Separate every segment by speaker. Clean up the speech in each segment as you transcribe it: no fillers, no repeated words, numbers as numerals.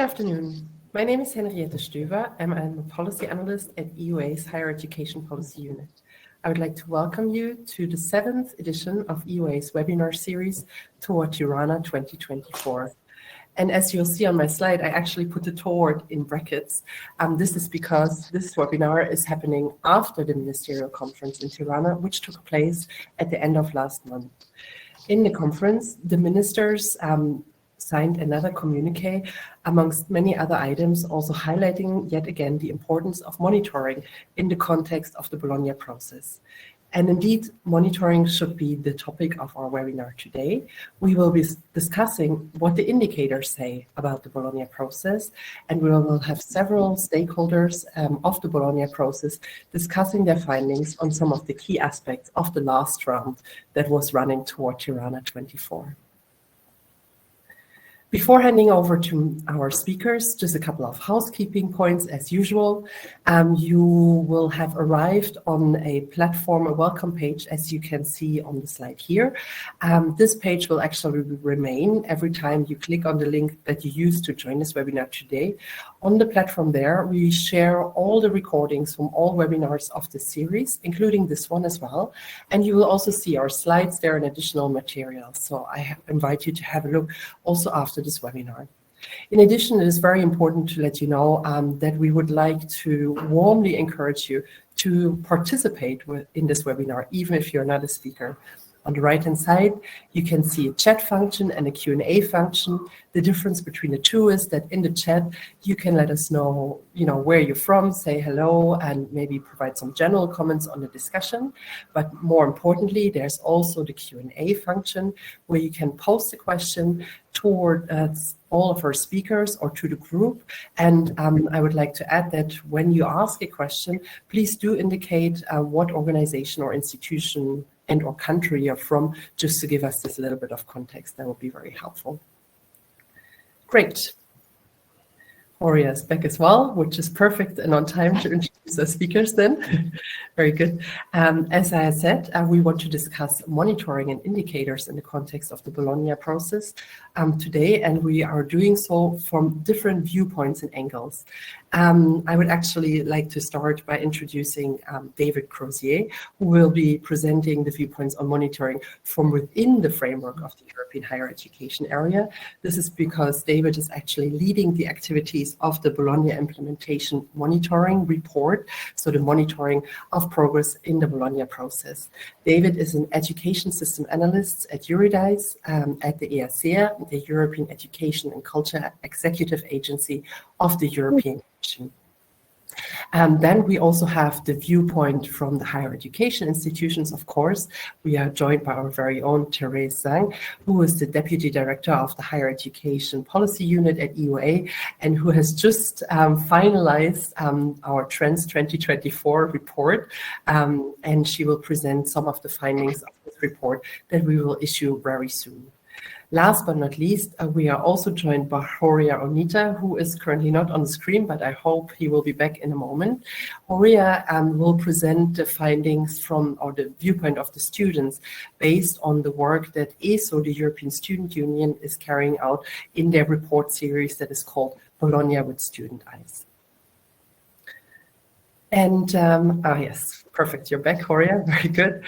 Speaker 1: Good afternoon. My name is Henriette Stöver. I'm a policy analyst at EUA's Higher Education Policy Unit. I would like to welcome you to the 7th edition of EUA's webinar series, Toward Tirana 2024. And as you'll see on my slide, I actually put the toward in brackets. This is because this webinar is happening after the ministerial conference in Tirana, which took place at the end of last month. In the conference, the ministers signed another communique amongst many other items, also highlighting yet again the importance of monitoring in the context of the Bologna process. And indeed, monitoring should be the topic of our webinar today. We will be discussing what the indicators say about the Bologna process, and we will have several stakeholders of the Bologna process discussing their findings on some of the key aspects of the last round that was running toward Tirana 24. Before handing over to our speakers, just a couple of housekeeping points as usual. You will have arrived on a platform, a welcome page, as you can see on the slide here. This page will actually remain every time you click on the link that you use to join this webinar today. On the platform there, we share all the recordings from all webinars of the series, including this one as well. And you will also see our slides there and additional materials. So I invite you to have a look also after this webinar. In addition, it is very important to let you know that we would like to warmly encourage you to participate in this webinar, even if you're not a speaker. On the right-hand side, you can see a chat function and a Q&A function. The difference between the two is that in the chat, you can let us know, where you're from, say hello, and maybe provide some general comments on the discussion. But more importantly, there's also the Q&A function where you can post a question toward all of our speakers or to the group. And I would like to add that when you ask a question, please do indicate what organization or institution and or country you're from, just to give us this little bit of context. That would be very helpful. Great. Horia is back as well, which is perfect and on time to introduce our speakers then. Very good. As I said, we want to discuss monitoring and indicators in the context of the Bologna process today, and we are doing so from different viewpoints and angles. I would actually like to start by introducing David Crozier, who will be presenting the viewpoints on monitoring from within the framework of the European higher education area. This is because David is actually leading the activities of the Bologna Implementation Monitoring Report, so the monitoring of progress in the Bologna process. David is an education system analyst at Eurydice, at the EHEA, the European Education and Culture Executive Agency of the European Commission. Then we also have the viewpoint from the higher education institutions, of course. We are joined by our very own Therese Zhang, who is the Deputy Director of the Higher Education Policy Unit at EUA, and who has just finalized our Trends 2024 report, and she will present some of the findings of this report that we will issue very soon. Last but not least, we are also joined by Horia Onita, who is currently not on the screen, but I hope he will be back in a moment. Horia will present the findings or the viewpoint of the students based on the work that ESO, the European Student Union, is carrying out in their report series that is called Bologna with Student Eyes. And, yes, perfect, you're back, Horia, very good.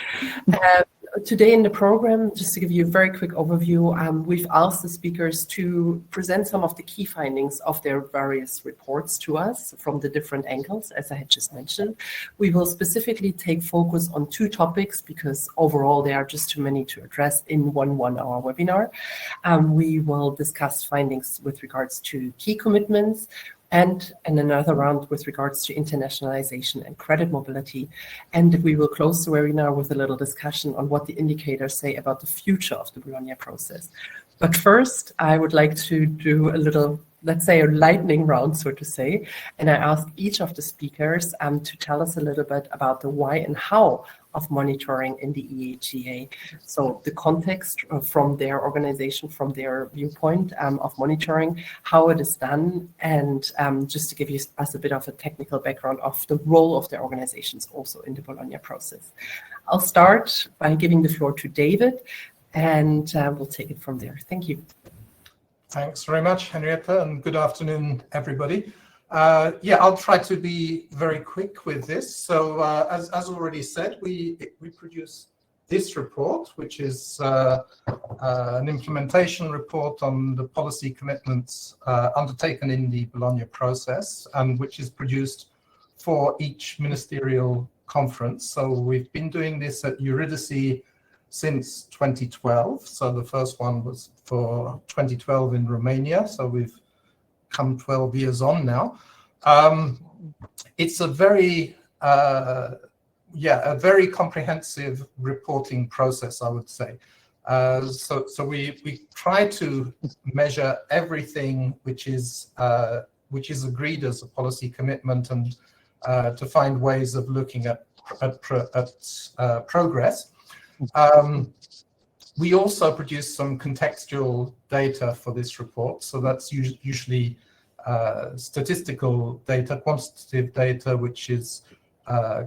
Speaker 1: Today in the program, just to give you a very quick overview, we've asked the speakers to present some of the key findings of their various reports to us from the different angles, as I had just mentioned. We will specifically take focus on two topics because overall there are just too many to address in one 1-hour webinar. We will discuss findings with regards to key commitments, and in another round with regards to internationalization and credit mobility. And we will close the webinar with a little discussion on what the indicators say about the future of the Bologna process. But first, I would like to do a little, let's say, a lightning round, so to say, and I ask each of the speakers to tell us a little bit about the why and how of monitoring in the EHEA. So the context from their organization, from their viewpoint of monitoring, how it is done, and just to give us a bit of a technical background of the role of their organizations also in the Bologna process. I'll start by giving the floor to David, and we'll take it from there. Thank you.
Speaker 2: Thanks very much, Henrietta, and good afternoon, everybody. Yeah, I'll try to be very quick with this. So as already said, we produce this report, which is an implementation report on the policy commitments undertaken in the Bologna process, and which is produced for each ministerial conference. So we've been doing this at Eurydice since 2012. So the first one was for 2012 in Romania. So we've come 12 years on now. It's a very a very comprehensive reporting process, I would say. So we try to measure everything which is agreed as a policy commitment, and to find ways of looking at progress. We also produce some contextual data for this report. So that's usually statistical data, quantitative data, which is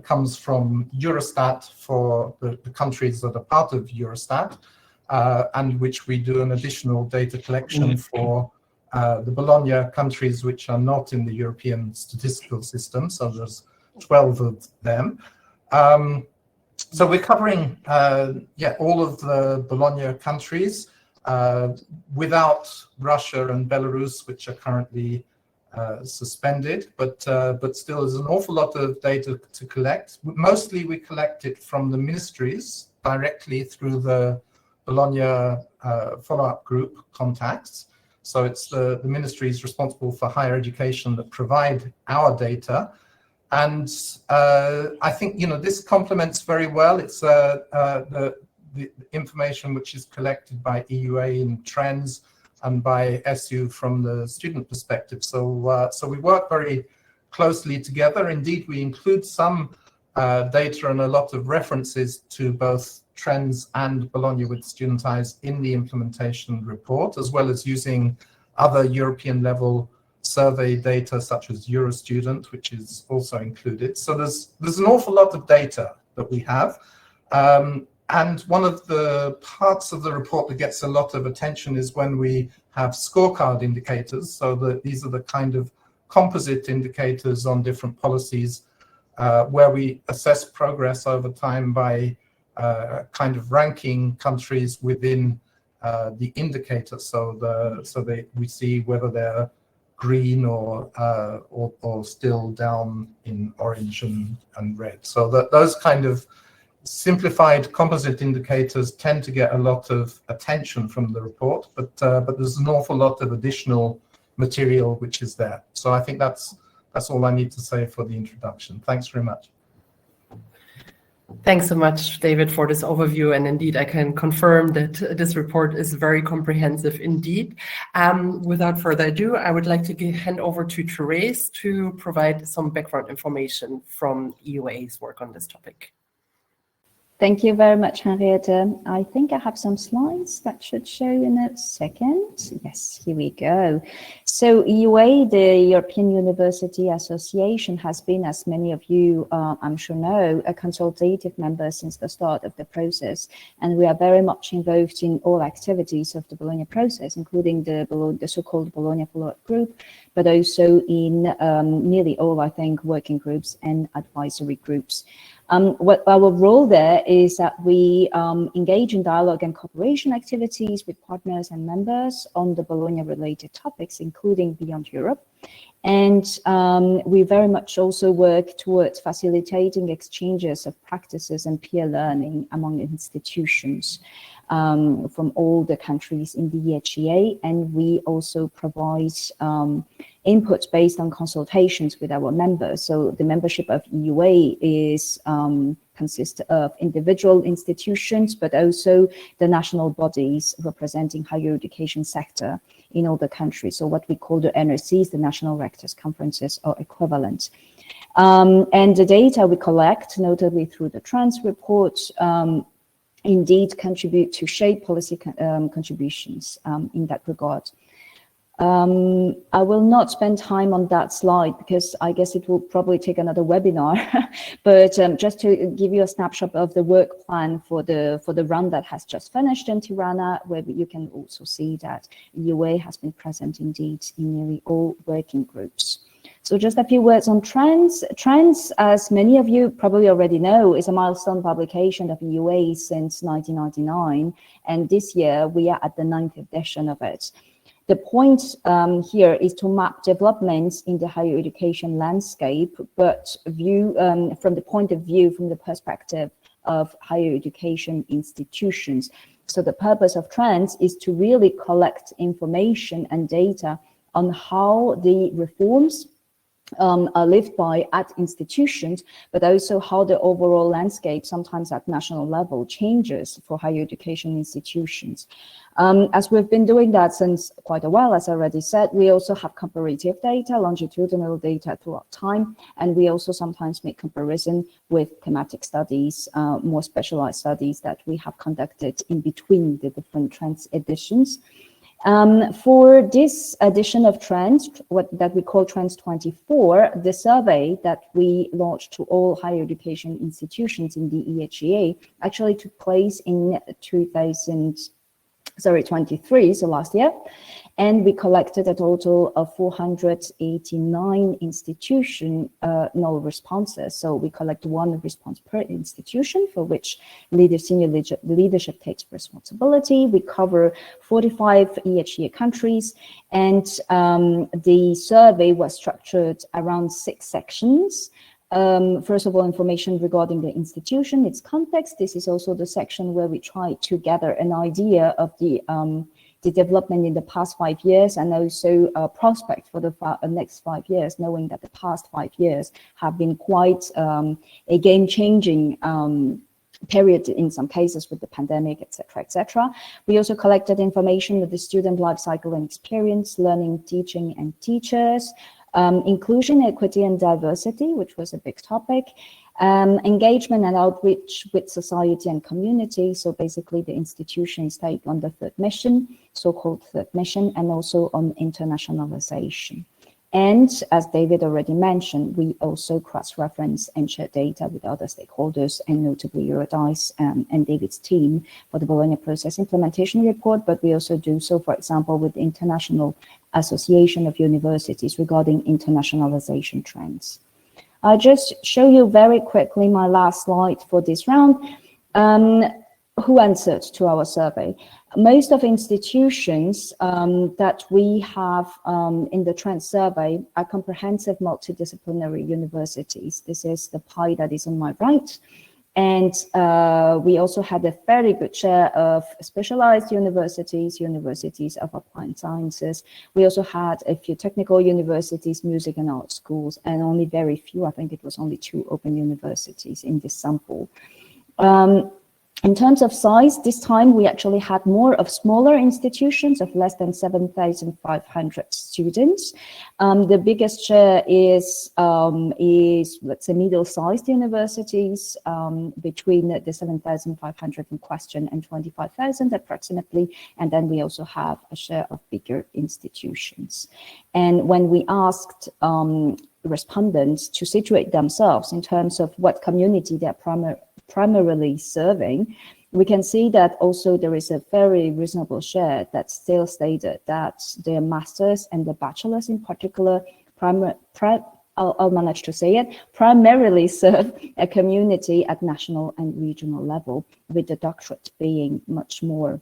Speaker 2: comes from Eurostat for the countries that are part of Eurostat, and which we do an additional data collection for the Bologna countries which are not in the European statistical system. So there's 12 of them. So we're covering all of the Bologna countries without Russia and Belarus, which are currently suspended, but still there's an awful lot of data to collect. Mostly we collect it from the ministries directly through the Bologna follow-up group contacts. So it's the ministries responsible for higher education that provide our data. And I think, this complements very well. It's the information which is collected by EUA in trends and by SU from the student perspective. So we work very closely together. Indeed, we include some data and a lot of references to both trends and Bologna with Student Eyes in the implementation report, as well as using other European level survey data such as Eurostudent, which is also included. So there's an awful lot of data that we have. And one of the parts of the report that gets a lot of attention is when we have scorecard indicators. So these are the kind of composite indicators on different policies where we assess progress over time by kind of ranking countries within the indicator. We see whether they're green or still down in orange and red. So those kind of simplified composite indicators tend to get a lot of attention from the report, but there's an awful lot of additional material which is there. So I think that's all I need to say for the introduction. Thanks very much.
Speaker 1: Thanks so much, David, for this overview. And indeed, I can confirm that this report is very comprehensive indeed. Without further ado, I would like to hand over to Therese to provide some background information from EUA's work on this topic.
Speaker 3: Thank you very much, Henrietta. I think I have some slides that should show in a second. Yes, here we go. So EUA, the European University Association, has been, as many of you I'm sure know, a consultative member since the start of the process. And we are very much involved in all activities of the Bologna process, including the so-called Bologna follow-up group, but also in nearly all, I think, working groups and advisory groups. What our role there is that we engage in dialogue and cooperation activities with partners and members on the Bologna-related topics, including beyond Europe. And we very much also work towards facilitating exchanges of practices and peer learning among institutions from all the countries in the EHEA. And we also provide input based on consultations with our members. So the membership of EUA consists of individual institutions, but also the national bodies representing higher education sector in all the countries. So what we call the NRCs, the National Rectors Conferences, or equivalent. And the data we collect, notably through the trends report, indeed contribute to shape policy contributions in that regard. I will not spend time on that slide because I guess it will probably take another webinar. But just to give you a snapshot of the work plan for the run that has just finished in Tirana, where you can also see that EUA has been present indeed in nearly all working groups. So just a few words on Trends. Trends, as many of you probably already know, is a milestone publication of EUA since 1999, and this year we are at the 9th edition of it. The point here is to map developments in the higher education landscape, but view from the perspective of higher education institutions. So the purpose of Trends is to really collect information and data on how the reforms are lived by at institutions, but also how the overall landscape, sometimes at national level, changes for higher education institutions. As we've been doing that since quite a while, as I already said, we also have comparative data, longitudinal data throughout time, and we also sometimes make comparison with thematic studies, more specialized studies that we have conducted in between the different Trends editions. For this edition of Trends, that we call Trends 24, the survey that we launched to all higher education institutions in the EHEA actually took place in 2023, so last year, and we collected a total of 489 institutional responses. So we collect one response per institution, for which senior leadership takes responsibility. We cover 45 EHEA countries, and the survey was structured around 6 sections. First of all, information regarding the institution, its context. This is also the section where we try to gather an idea of the development in the past 5 years, and also prospect for the next 5 years, knowing that the past 5 years have been quite a game-changing period in some cases with the pandemic, etc., etc. We also collected information of the student life cycle and experience, learning, teaching, and teachers. Inclusion, equity, and diversity, which was a big topic, engagement and outreach with society and community. So basically the institutions take on the third mission, so-called third mission, and also on internationalization. And as David already mentioned, we also cross-reference and share data with other stakeholders, and notably Eurydice and David's team for the Bologna Process Implementation Report, but we also do so, for example, with the International Association of Universities regarding internationalization trends. I'll just show you very quickly my last slide for this round. Who answered to our survey? Most of institutions that we have in the Trends survey are comprehensive multidisciplinary universities. This is the pie that is on my right. And we also had a very good share of specialized universities, universities of applied sciences. We also had a few technical universities, music and art schools, and only very few, I think it was only 2 open universities in this sample. In terms of size, this time we actually had more of smaller institutions of less than 7,500 students. The biggest share is let's say middle-sized universities between the 7,500 in question and 25,000 approximately. And then we also have a share of bigger institutions. And when we asked respondents to situate themselves in terms of what community they're primarily serving, we can see that also there is a very reasonable share that still stated that their masters and the bachelors in particular, I'll manage to say it, primarily serve a community at national and regional level, with the doctorate being much more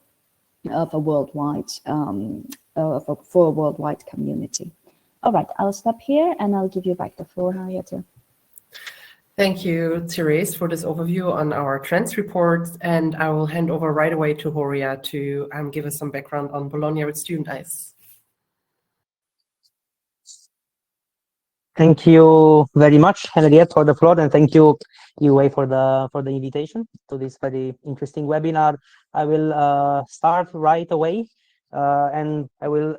Speaker 3: of a worldwide, for a worldwide community. All right, I'll stop here and I'll give you back the floor, Henriette.
Speaker 1: Thank you, Therese, for this overview on our Trends report, and I will hand over right away to Horia to give us some background on Bologna with Student Eyes.
Speaker 4: Thank you very much, Henriette, for the floor, and thank you, EUA, for the invitation to this very interesting webinar. I will start right away, and I will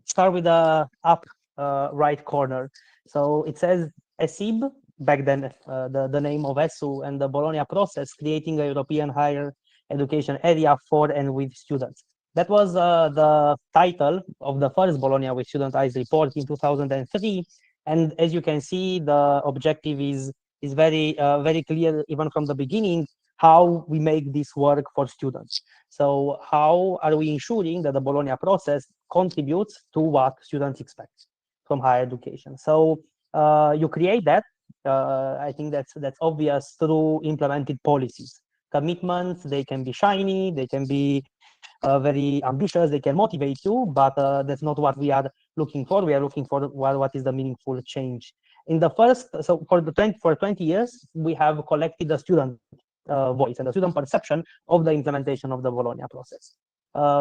Speaker 4: start with the up right corner. So it says ESIB, back then the name of ESU, and the Bologna Process, creating a European higher education area for and with students. That was the title of the first Bologna with Student Eyes report in 2003. And as you can see, the objective is very very clear even from the beginning, how we make this work for students. So how are we ensuring that the Bologna process contributes to what students expect from higher education? So you create that. I think that's obvious through implemented policies. Commitments, they can be shiny, they can be very ambitious, they can motivate you, but that's not what we are looking for. We are looking for what is the meaningful change. In the first, so for 20 years, we have collected the student voice and the student perception of the implementation of the Bologna process.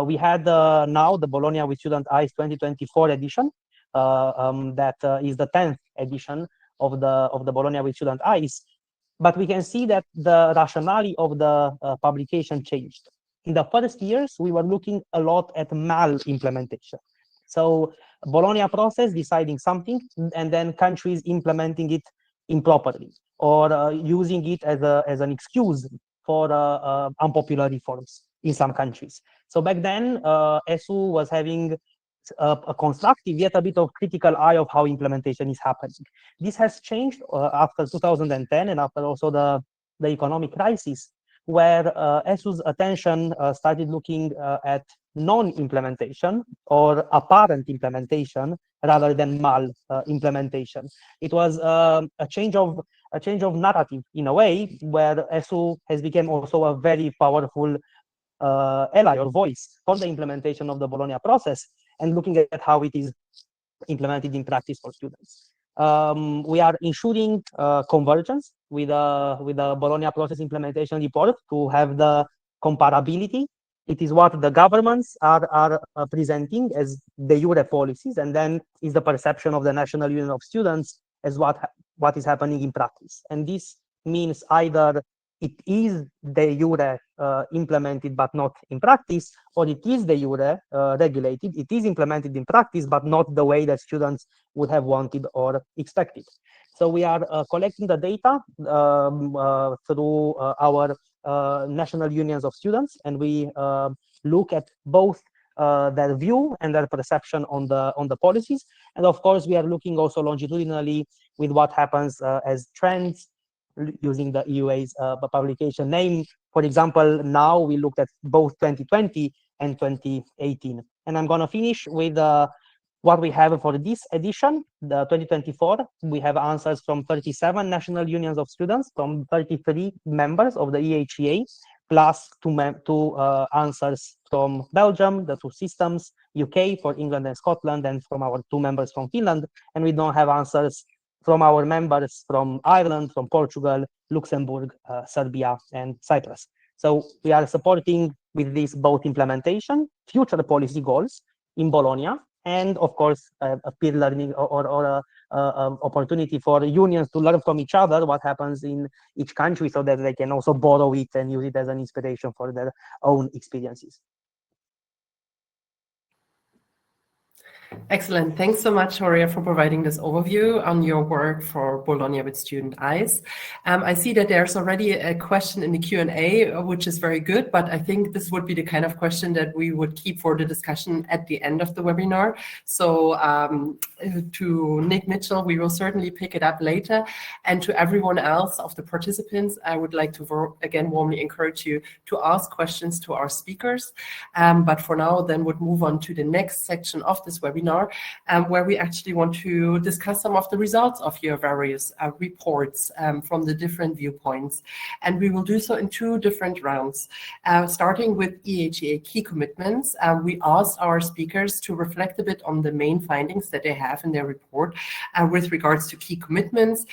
Speaker 4: We had now the Bologna with Student Eyes 2024 edition, that is the 10th edition of the Bologna with Student Eyes. But we can see that the rationale of the publication changed. In the first years, we were looking a lot at mal-implementation. So Bologna process deciding something and then countries implementing it improperly, or using it as an excuse for unpopular reforms in some countries. So back then, ESU was having a constructive yet a bit of critical eye of how implementation is happening. This has changed after 2010 and after also the economic crisis, where ESU's attention started looking at non-implementation or apparent implementation rather than mal-implementation. It was a change of narrative in a way, where ESU has become also a very powerful ally or voice for the implementation of the Bologna process and looking at how it is implemented in practice for students. We are ensuring convergence with the Bologna process implementation report to have the comparability. It is what the governments are presenting as de jure policies, and then is the perception of the National Union of Students as what is happening in practice. And this means either it is de jure implemented but not in practice, or it is de jure regulated, it is implemented in practice but not the way that students would have wanted or expected. So we are collecting the data through our national unions of students, and we look at both their view and their perception on the policies. And of course, we are looking also longitudinally with what happens as trends, using the EUA's publication name. For example, now we looked at both 2020 and 2018. And I'm going to finish with what we have for this edition, the 2024. We have answers from 37 national unions of students, from 33 members of the EHEA, plus two answers from Belgium, the two systems, UK for England and Scotland, and from our 2 members from Finland. And we don't have answers from our members from Ireland, from Portugal, Luxembourg, Serbia, and Cyprus. So we are supporting with this both implementation, future policy goals in Bologna, and of course, a peer learning or opportunity for unions to learn from each other what happens in each country, so that they can also borrow it and use it as an inspiration for their own experiences.
Speaker 1: Excellent. Thanks so much, Horia, for providing this overview on your work for Bologna with Student Eyes. I see that there's already a question in the Q&A, which is very good, but I think this would be the kind of question that we would keep for the discussion at the end of the webinar. So to Nick Mitchell, we will certainly pick it up later. And to everyone else of the participants, I would like to again warmly encourage you to ask questions to our speakers. But for now, then would move on to the next section of this webinar, where we actually want to discuss some of the results of your various reports from the different viewpoints. And we will do so in 2 different rounds. Starting with EHEA key commitments, we asked our speakers to reflect a bit on the main findings that they have in their report with regards to key commitments,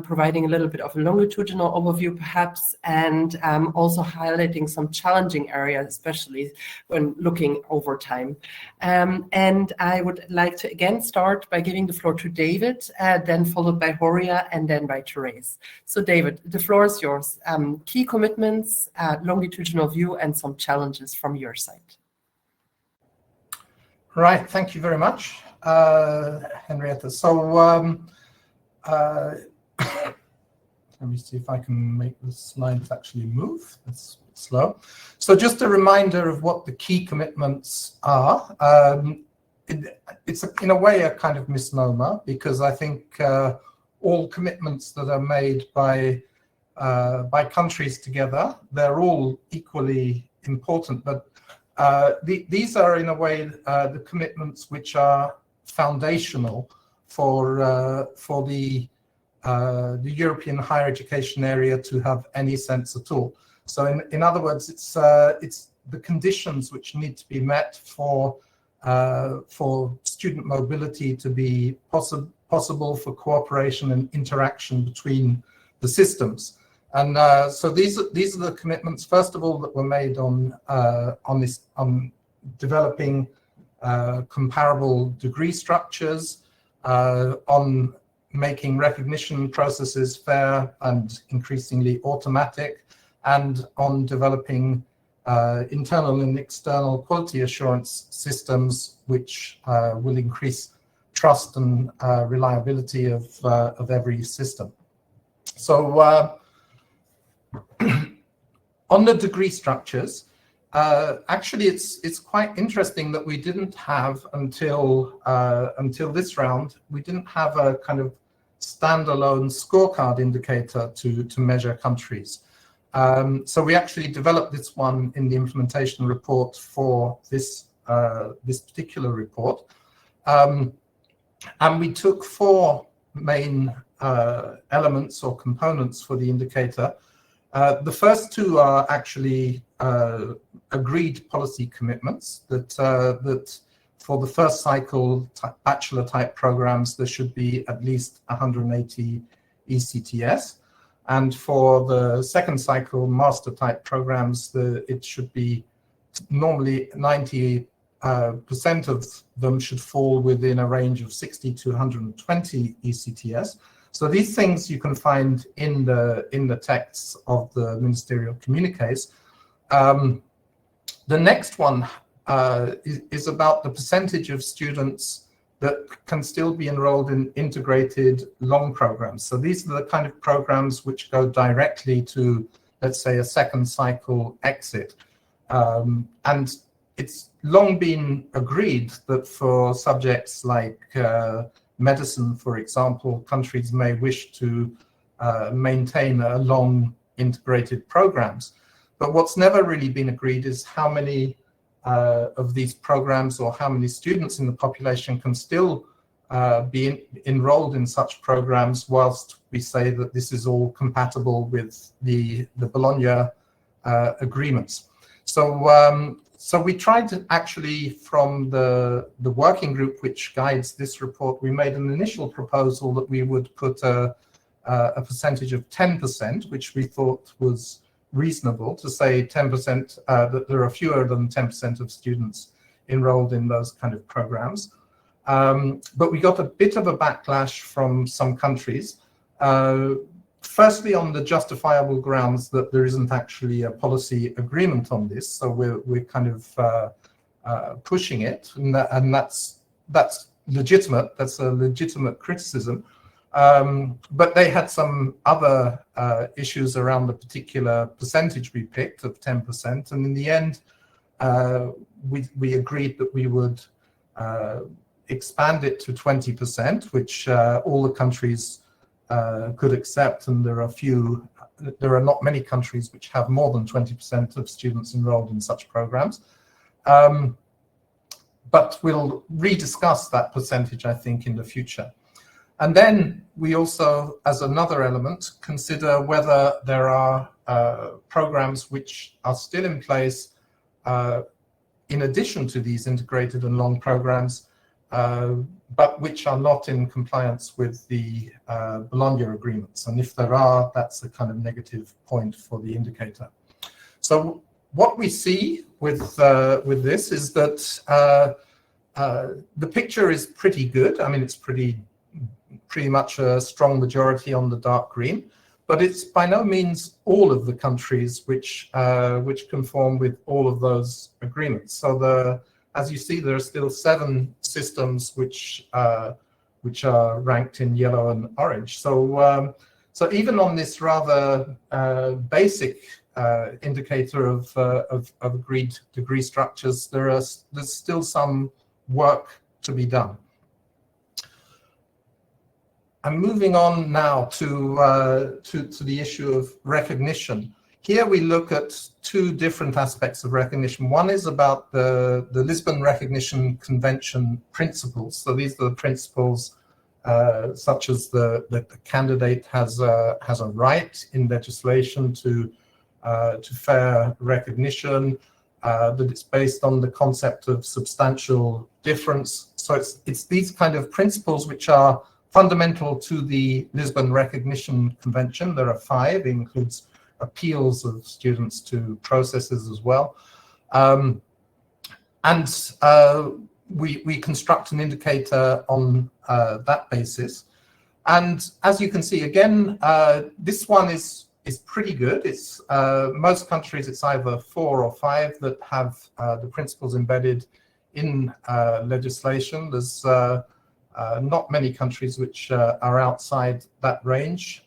Speaker 1: providing a little bit of a longitudinal overview perhaps, and also highlighting some challenging areas, especially when looking over time. And I would like to again start by giving the floor to David, then followed by Horia, and then by Therese. So David, the floor is yours. Key commitments, longitudinal view, and some challenges from your side.
Speaker 2: Right, thank you very much, Henrietta. So let me see if I can make the slides actually move. It's slow. So just a reminder of what the key commitments are. It's in a way a kind of misnomer, because I think all commitments that are made by countries together, they're all equally important, but these are in a way the commitments which are foundational for the European higher education area to have any sense at all. So in other words, it's the conditions which need to be met for student mobility to be possible, for cooperation and interaction between the systems. And so these are the commitments, first of all, that were made on developing comparable degree structures, on making recognition processes fair and increasingly automatic, and on developing internal and external quality assurance systems which will increase trust and reliability of every system. So on the degree structures, actually it's quite interesting that we didn't have until this round, we didn't have a kind of standalone scorecard indicator to measure countries. So we actually developed this one in the implementation report for this particular report. And we took 4 main elements or components for the indicator. The first 2 are actually agreed policy commitments that for the first cycle bachelor type programs, there should be at least 180 ECTS. And for the second cycle master type programs, it should be normally 90% of them should fall within a range of 60 to 120 ECTS. So these things you can find in the texts of the ministerial communiques. The next one is about the percentage of students that can still be enrolled in integrated long programs. So these are the kind of programs which go directly to, let's say, a second cycle exit. And it's long been agreed that for subjects like medicine, for example, countries may wish to maintain a long integrated programs. But what's never really been agreed is how many of these programs or how many students in the population can still be enrolled in such programs whilst we say that this is all compatible with the Bologna agreements. So we tried to actually, from the working group which guides this report, we made an initial proposal that we would put a percentage of 10%, which we thought was reasonable, to say 10%, that there are fewer than 10% of students enrolled in those kind of programs. But we got a bit of a backlash from some countries. Firstly, on the justifiable grounds that there isn't actually a policy agreement on this, so we're kind of pushing it, and that's legitimate. That's a legitimate criticism. But they had some other issues around the particular percentage we picked of 10%, and in the end, we agreed that we would expand it to 20%, which all the countries could accept, and there are not many countries which have more than 20% of students enrolled in such programs. But we'll rediscuss that percentage, I think, in the future. And then we also, as another element, consider whether there are programs which are still in place in addition to these integrated and long programs, but which are not in compliance with the Bologna agreements. And if there are, that's a kind of negative point for the indicator. So what we see with this is that the picture is pretty good. I mean, it's pretty much a strong majority on the dark green, but it's by no means all of the countries which conform with all of those agreements. So as you see, there are still 7 systems which are ranked in yellow and orange. So even on this rather basic indicator of agreed degree structures, there's still some work to be done. I'm moving on now to the issue of recognition. Here we look at two different aspects of recognition. One is about the Lisbon Recognition Convention principles. So these are the principles such as the candidate has a right in legislation to fair recognition, that it's based on the concept of substantial difference. So it's these kind of principles which are fundamental to the Lisbon Recognition Convention. There are 5. It includes appeals of students to processes as well. We construct an indicator on that basis. And as you can see, again, this one is pretty good. It's most countries, it's either 4 or 5 that have the principles embedded in legislation. There's not many countries which are outside that range.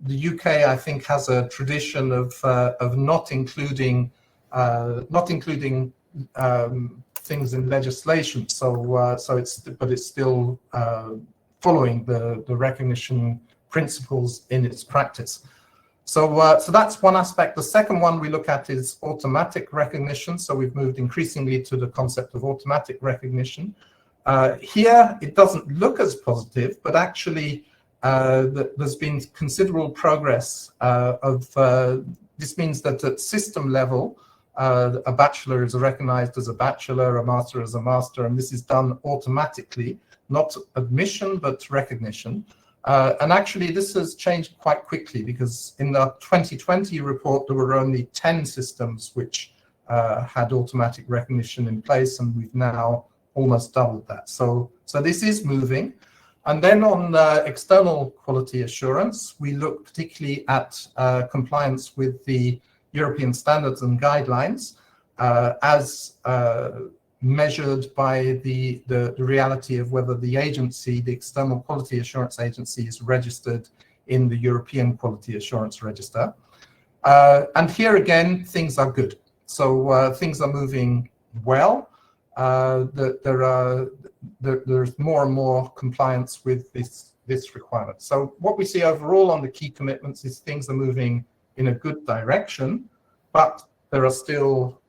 Speaker 2: The UK, I think, has a tradition of not including things in legislation. So it's still following the recognition principles in its practice. So that's one aspect. The second one we look at is automatic recognition. So we've moved increasingly to the concept of automatic recognition. Here, it doesn't look as positive, but actually there's been considerable progress this means that at system level, a bachelor is recognized as a bachelor, a master as a master, and this is done automatically, not admission, but recognition. And actually, this has changed quite quickly, because in the 2020 report, there were only 10 systems which had automatic recognition in place, and we've now almost doubled that. So this is moving. And then on external quality assurance, we look particularly at compliance with the European standards and guidelines as measured by the reality of whether the agency, the external quality assurance agency, is registered in the European Quality Assurance Register. And here again, things are good. So things are moving well. There's more and more compliance with this requirement. So what we see overall on the key commitments is things are moving in a good direction, but there's still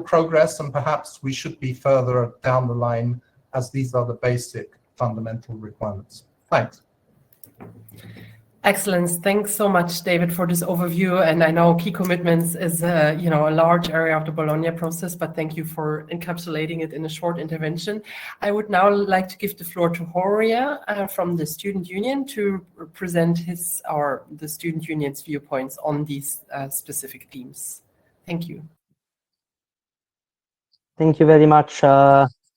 Speaker 2: progress, and perhaps we should be further down the line, as these are the basic fundamental requirements. Thanks.
Speaker 1: Excellent. Thanks so much, David, for this overview. And I know key commitments is a large area of the Bologna process, but thank you for encapsulating it in a short intervention. I would now like to give the floor to Horia from the Student Union to present the Student Union's viewpoints on these specific themes. Thank you.
Speaker 4: Thank you very much,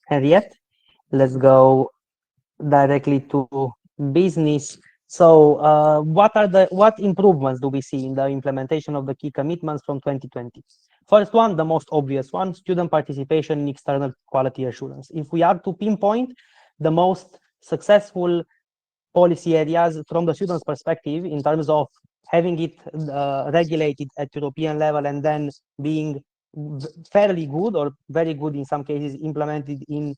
Speaker 4: Henriette. Let's go directly to business. So what improvements do we see in the implementation of the key commitments from 2020? First one, the most obvious one, student participation in external quality assurance. If we are to pinpoint the most successful policy areas from the student's perspective in terms of having it regulated at European level and then being fairly good or very good in some cases implemented in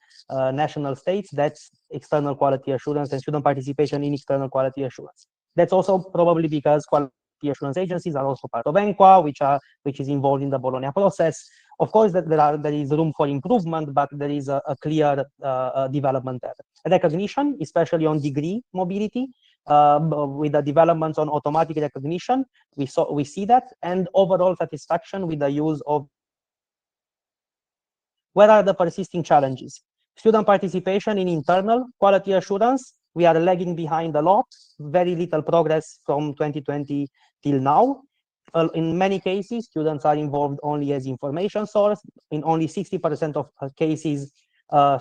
Speaker 4: national states, that's external quality assurance and student participation in external quality assurance. That's also probably because quality assurance agencies are also part of ENQA, which is involved in the Bologna process. Of course, there is room for improvement, but there is a clear development there. Recognition, especially on degree mobility, with the developments on automatic recognition, we see that, and overall satisfaction with the use of. Where are the persisting challenges? Student participation in internal quality assurance, we are lagging behind a lot, very little progress from 2020 till now. In many cases, students are involved only as information source. In only 60% of cases,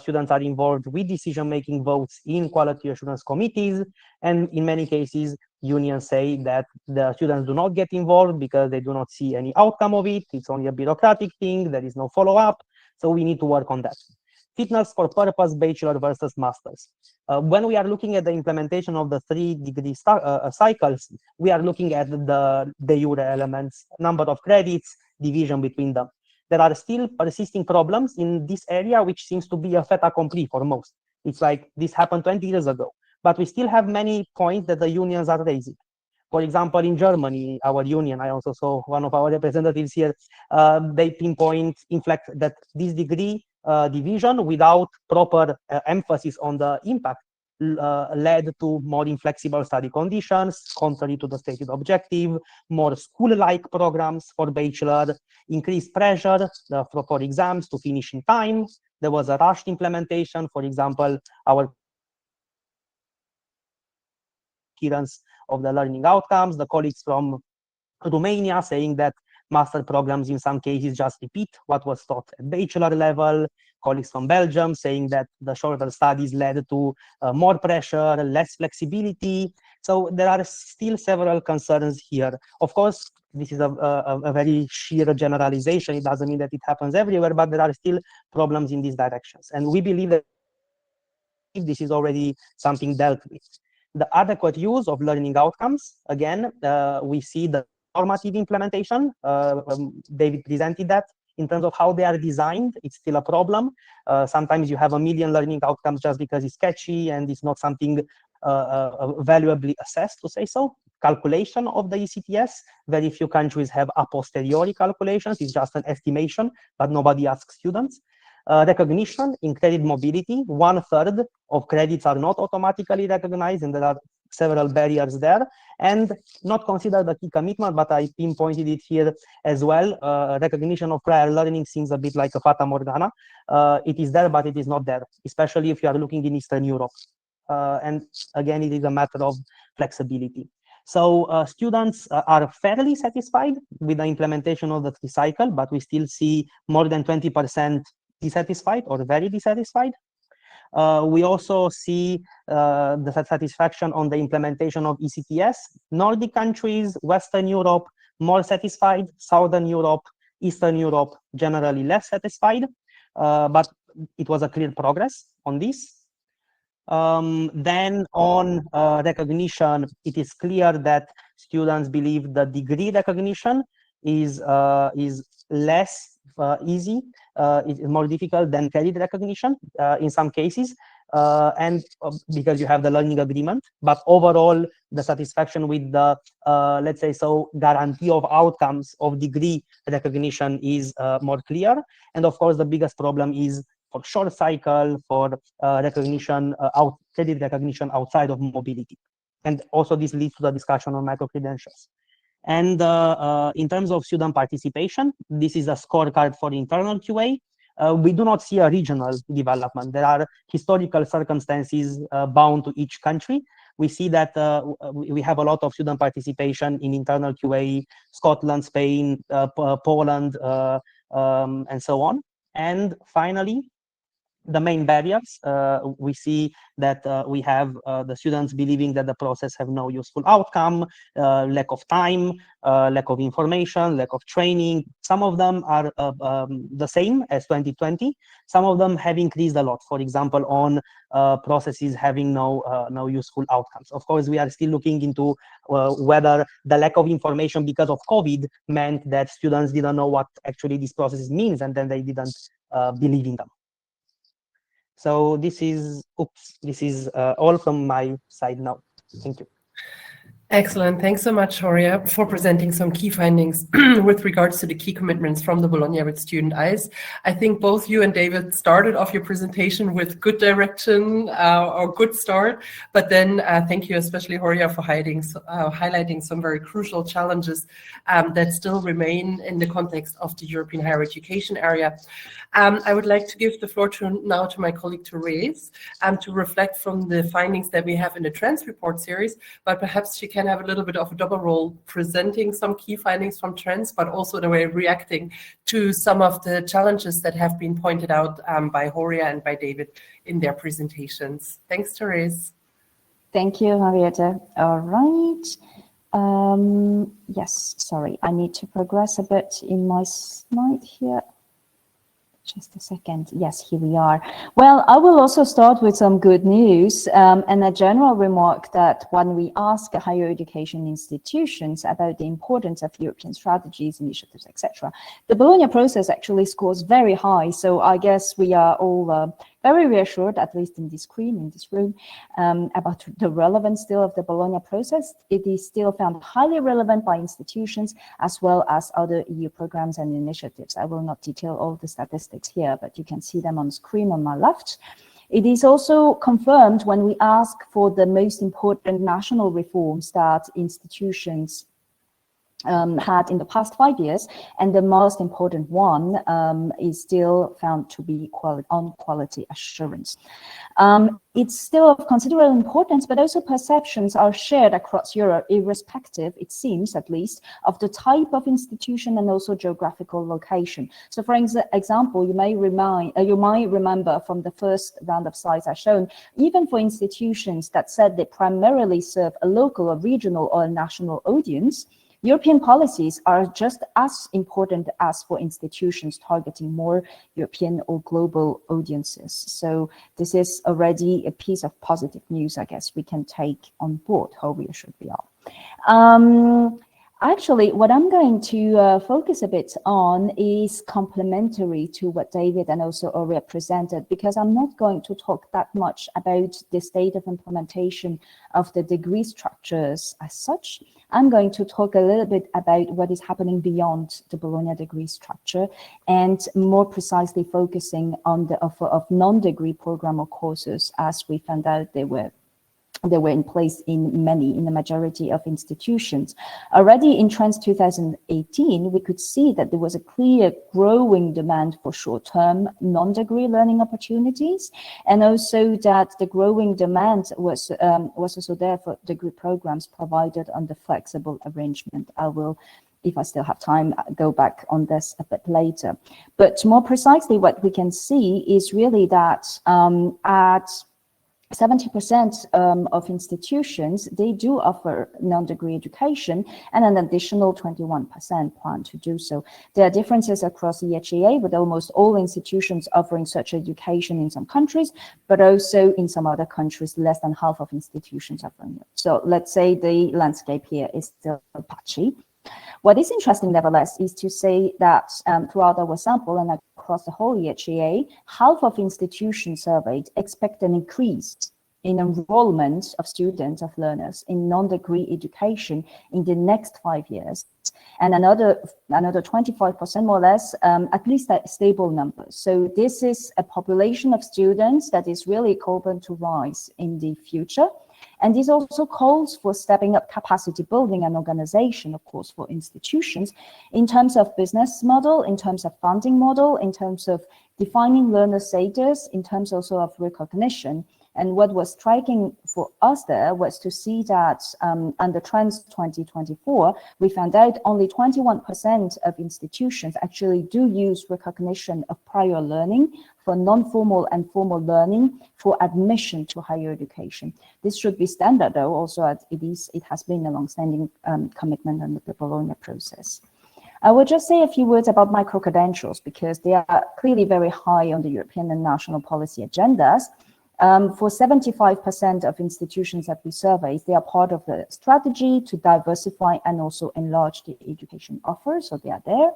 Speaker 4: students are involved with decision-making votes in quality assurance committees. And in many cases, unions say that the students do not get involved because they do not see any outcome of it. It's only a bureaucratic thing. There is no follow-up. So we need to work on that. fitness for purpose, bachelor versus masters. When we are looking at the implementation of the 3-degree cycles, we are looking at the de jure elements, number of credits, division between them. There are still persisting problems in this area, which seems to be a fait accompli for most. It's like this happened 20 years ago, but we still have many points that the unions are raising. For example, in Germany, our union, I also saw one of our representatives here, they pinpoint, in fact, that this degree division without proper emphasis on the impact led to more inflexible study conditions, contrary to the stated objective, more school-like programs for bachelor, increased pressure for exams to finish in time. There was a rushed implementation. For example, our adherence of the learning outcomes, the colleagues from Romania saying that master programs in some cases just repeat what was taught at bachelor level, colleagues from Belgium saying that the shorter studies led to more pressure, less flexibility. So there are still several concerns here. Of course, this is a very sheer generalization. It doesn't mean that it happens everywhere, but there are still problems in these directions. And we believe that this is already something dealt with. The adequate use of learning outcomes, again, we see the normative implementation. David presented that. In terms of how they are designed, it's still a problem. Sometimes you have a million learning outcomes just because it's catchy and it's not something valuably assessed, to say so. Calculation of the ECTS, very few countries have a posteriori calculations. It's just an estimation, but nobody asks students. Recognition in credit mobility, 1/3 of credits are not automatically recognized, and there are several barriers there. And not considered a key commitment, but I pinpointed it here as well. Recognition of prior learning seems a bit like a fata morgana. It is there, but it is not there, especially if you are looking in Eastern Europe. And again, it is a matter of flexibility. So students are fairly satisfied with the implementation of the 3-cycle, but we still see more than 20% dissatisfied or very dissatisfied. We also see the satisfaction on the implementation of ECTS. Nordic countries, Western Europe, more satisfied. Southern Europe, Eastern Europe, generally less satisfied. But it was a clear progress on this. Then on recognition, it is clear that students believe the degree recognition is less easy, it's more difficult than credit recognition in some cases, and because you have the learning agreement. But overall, the satisfaction with the, let's say so, guarantee of outcomes of degree recognition is more clear. And of course, the biggest problem is for short cycle, for recognition, credit recognition outside of mobility. And also this leads to the discussion on micro-credentials. And in terms of student participation, this is a scorecard for internal QA. We do not see a regional development. There are historical circumstances bound to each country. We see that we have a lot of student participation in internal QA, Scotland, Spain, Poland, and so on. And finally, the main barriers, we see that we have the students believing that the process have no useful outcome, lack of time, lack of information, lack of training. Some of them are the same as 2020. Some of them have increased a lot, for example, on processes having no useful outcomes. Of course, we are still looking into whether the lack of information because of COVID meant that students didn't know what actually these processes means, and then they didn't believe in them. So this is all from my side now. Thank you.
Speaker 1: Excellent. Thanks so much, Horia, for presenting some key findings with regards to the key commitments from the Bologna with student eyes. I think both you and David started off your presentation with good direction or good start, but then thank you especially, Horia, for highlighting some very crucial challenges that still remain in the context of the European higher education area. I would like to give the floor now to my colleague Therese to reflect from the findings that we have in the Trends report series, but perhaps she can have a little bit of a double role, presenting some key findings from Trends, but also the way reacting to some of the challenges that have been pointed out by Horia and by David in their presentations. Thanks, Therese.
Speaker 3: Thank you, Henrietta. All right. Yes, sorry, I need to progress a bit in my slide here. Just a second. Yes, here we are. Well, I will also start with some good news and a general remark that when we ask higher education institutions about the importance of European strategies, initiatives, etc., the Bologna process actually scores very high. So I guess we are all very reassured, at least in this room, about the relevance still of the Bologna process. It is still found highly relevant by institutions as well as other EU programs and initiatives. I will not detail all the statistics here, but you can see them on screen on my left. It is also confirmed when we ask for the most important national reforms that institutions had in the past 5 years, and the most important one is still found to be quality assurance. It's still of considerable importance, but also perceptions are shared across Europe, irrespective, it seems at least, of the type of institution and also geographical location. So, for example, you might remember from the first round of slides I've shown, even for institutions that said they primarily serve a local or regional or national audience, European policies are just as important as for institutions targeting more European or global audiences. So this is already a piece of positive news, I guess, we can take on board, how reassured we are. Actually, what I'm going to focus a bit on is complementary to what David and also Aurea presented, because I'm not going to talk that much about the state of implementation of the degree structures as such. I'm going to talk a little bit about what is happening beyond the Bologna degree structure, and more precisely focusing on the offer of non-degree program or courses, as we found out they were in place in the majority of institutions. Already in Trends 2018, we could see that there was a clear growing demand for short-term non-degree learning opportunities, and also that the growing demand was also there for degree programs provided under flexible arrangement. I will, if I still have time, go back on this a bit later. But more precisely, what we can see is really that at 70% of institutions, they do offer non-degree education, and an additional 21% plan to do so. There are differences across EHEA, with almost all institutions offering such education in some countries, but also in some other countries, less than half of institutions offering it. So let's say the landscape here is still patchy. What is interesting, nevertheless, is to say that throughout our sample and across the whole EHEA, half of institutions surveyed expect an increase in enrollment of students, of learners in non-degree education in the next 5 years, and another 25% more or less, at least a stable number. So this is a population of students that is really open to rise in the future. And this also calls for stepping up capacity building and organization, of course, for institutions in terms of business model, in terms of funding model, in terms of defining learner status, in terms also of recognition. And what was striking for us there was to see that under Trends 2024, we found out only 21% of institutions actually do use recognition of prior learning for non-formal and formal learning for admission to higher education. This should be standard, though, also as it has been a long-standing commitment under the Bologna process. I will just say a few words about micro-credentials, because they are clearly very high on the European and national policy agendas. For 75% of institutions that we surveyed, they are part of the strategy to diversify and also enlarge the education offer, so they are there.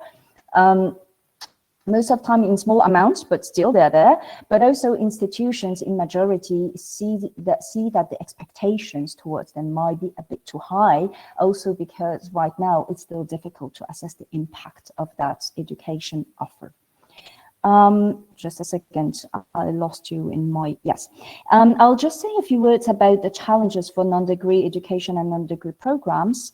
Speaker 3: Most of the time in small amounts, but still they're there. But also institutions in majority see that the expectations towards them might be a bit too high, also because right now it's still difficult to assess the impact of that education offer. Just a second, I lost you in my, yes. I'll just say a few words about the challenges for non-degree education and non-degree programs.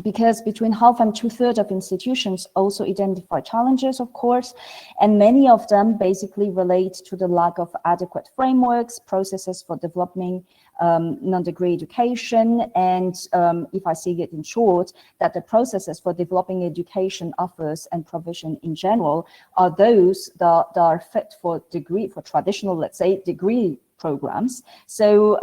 Speaker 3: Because between half and 2/3 of institutions also identify challenges, of course, and many of them basically relate to the lack of adequate frameworks, processes for developing non-degree education, and if I see it in short, that the processes for developing education offers and provision in general are those that are fit for traditional, let's say, degree programs. So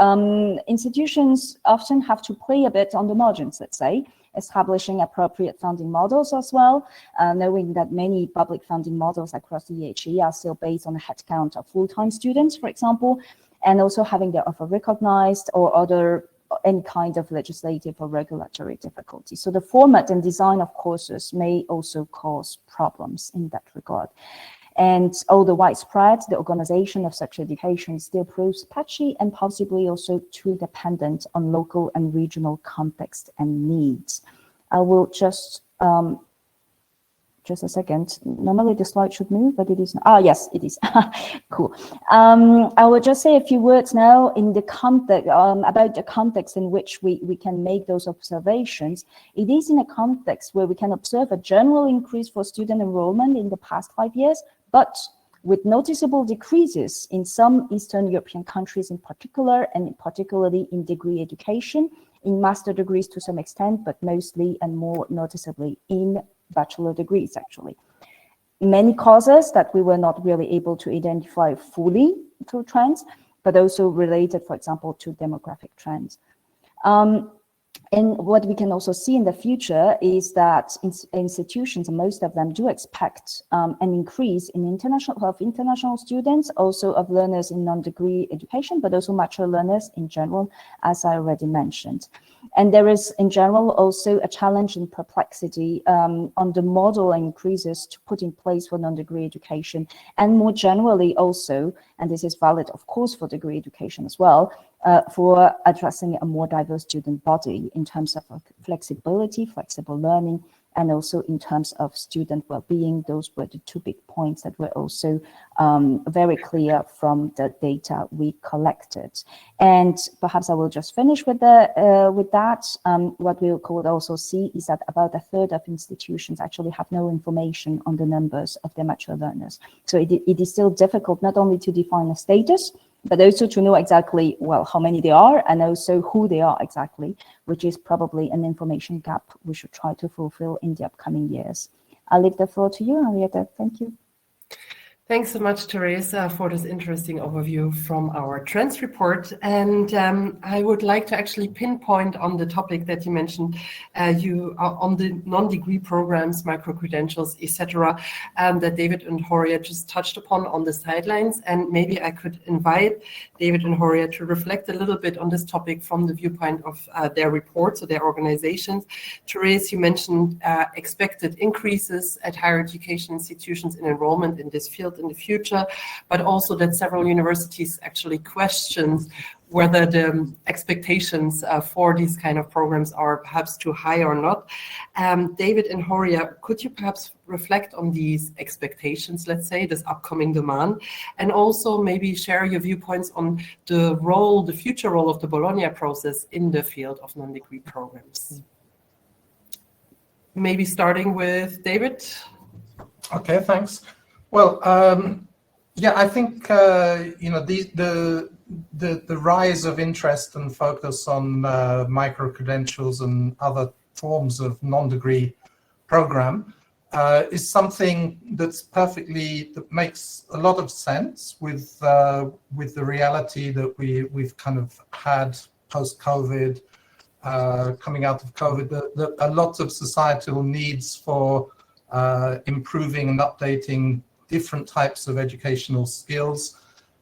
Speaker 3: institutions often have to play a bit on the margins, let's say, establishing appropriate funding models as well, knowing that many public funding models across the EHEA are still based on a headcount of full-time students, for example, and also having their offer recognized or any kind of legislative or regulatory difficulty. So the format and design of courses may also cause problems in that regard. And although widespread, the organization of such education still proves patchy and possibly also too dependent on local and regional context and needs. I will just a second. Normally the slide should move, but it is not. Ah, yes, it is. Cool. I will just say a few words now in the context about the context in which we can make those observations. It is in a context where we can observe a general increase for student enrollment in the past 5 years, but with noticeable decreases in some Eastern European countries in particular, and particularly in degree education, in master degrees to some extent, but mostly and more noticeably in bachelor degrees, actually. Many causes that we were not really able to identify fully through trends, but also related, for example, to demographic trends. And what we can also see in the future is that institutions, and most of them do expect an increase in international students, also of learners in non-degree education, but also mature learners in general, as I already mentioned. And there is, in general, also a challenge and perplexity on the model increases to put in place for non-degree education, and more generally also, and this is valid, of course, for degree education as well, for addressing a more diverse student body in terms of flexibility, flexible learning, and also in terms of student well-being. Those were the two big points that were also very clear from the data we collected. And perhaps I will just finish with that. What we could also see is that about a third of institutions actually have no information on the numbers of their mature learners. So it is still difficult not only to define a status, but also to know exactly, well, how many there are and also who they are exactly, which is probably an information gap we should try to fulfill in the upcoming years. I'll leave the floor to you, Henriette. Thank you.
Speaker 1: Thanks so much, Teresa, for this interesting overview from our trends report. And I would like to actually pinpoint on the topic that you mentioned, you are on the non-degree programs, micro-credentials, etc., that David and Horia just touched upon on the sidelines. And maybe I could invite David and Horia to reflect a little bit on this topic from the viewpoint of their reports or their organizations. Teresa, you mentioned expected increases at higher education institutions in enrollment in this field in the future, but also that several universities actually questions whether the expectations for these kind of programs are perhaps too high or not. David and Horia, could you perhaps reflect on these expectations, let's say, this upcoming demand, and also maybe share your viewpoints on the future role of the Bologna process in the field of non-degree programs? Maybe starting with David.
Speaker 2: Okay, thanks. Well, yeah, I think the rise of interest and focus on micro credentials and other forms of non-degree program is something that makes a lot of sense with the reality that we've kind of had post-COVID, coming out of COVID, that a lot of societal needs for improving and updating different types of educational skills,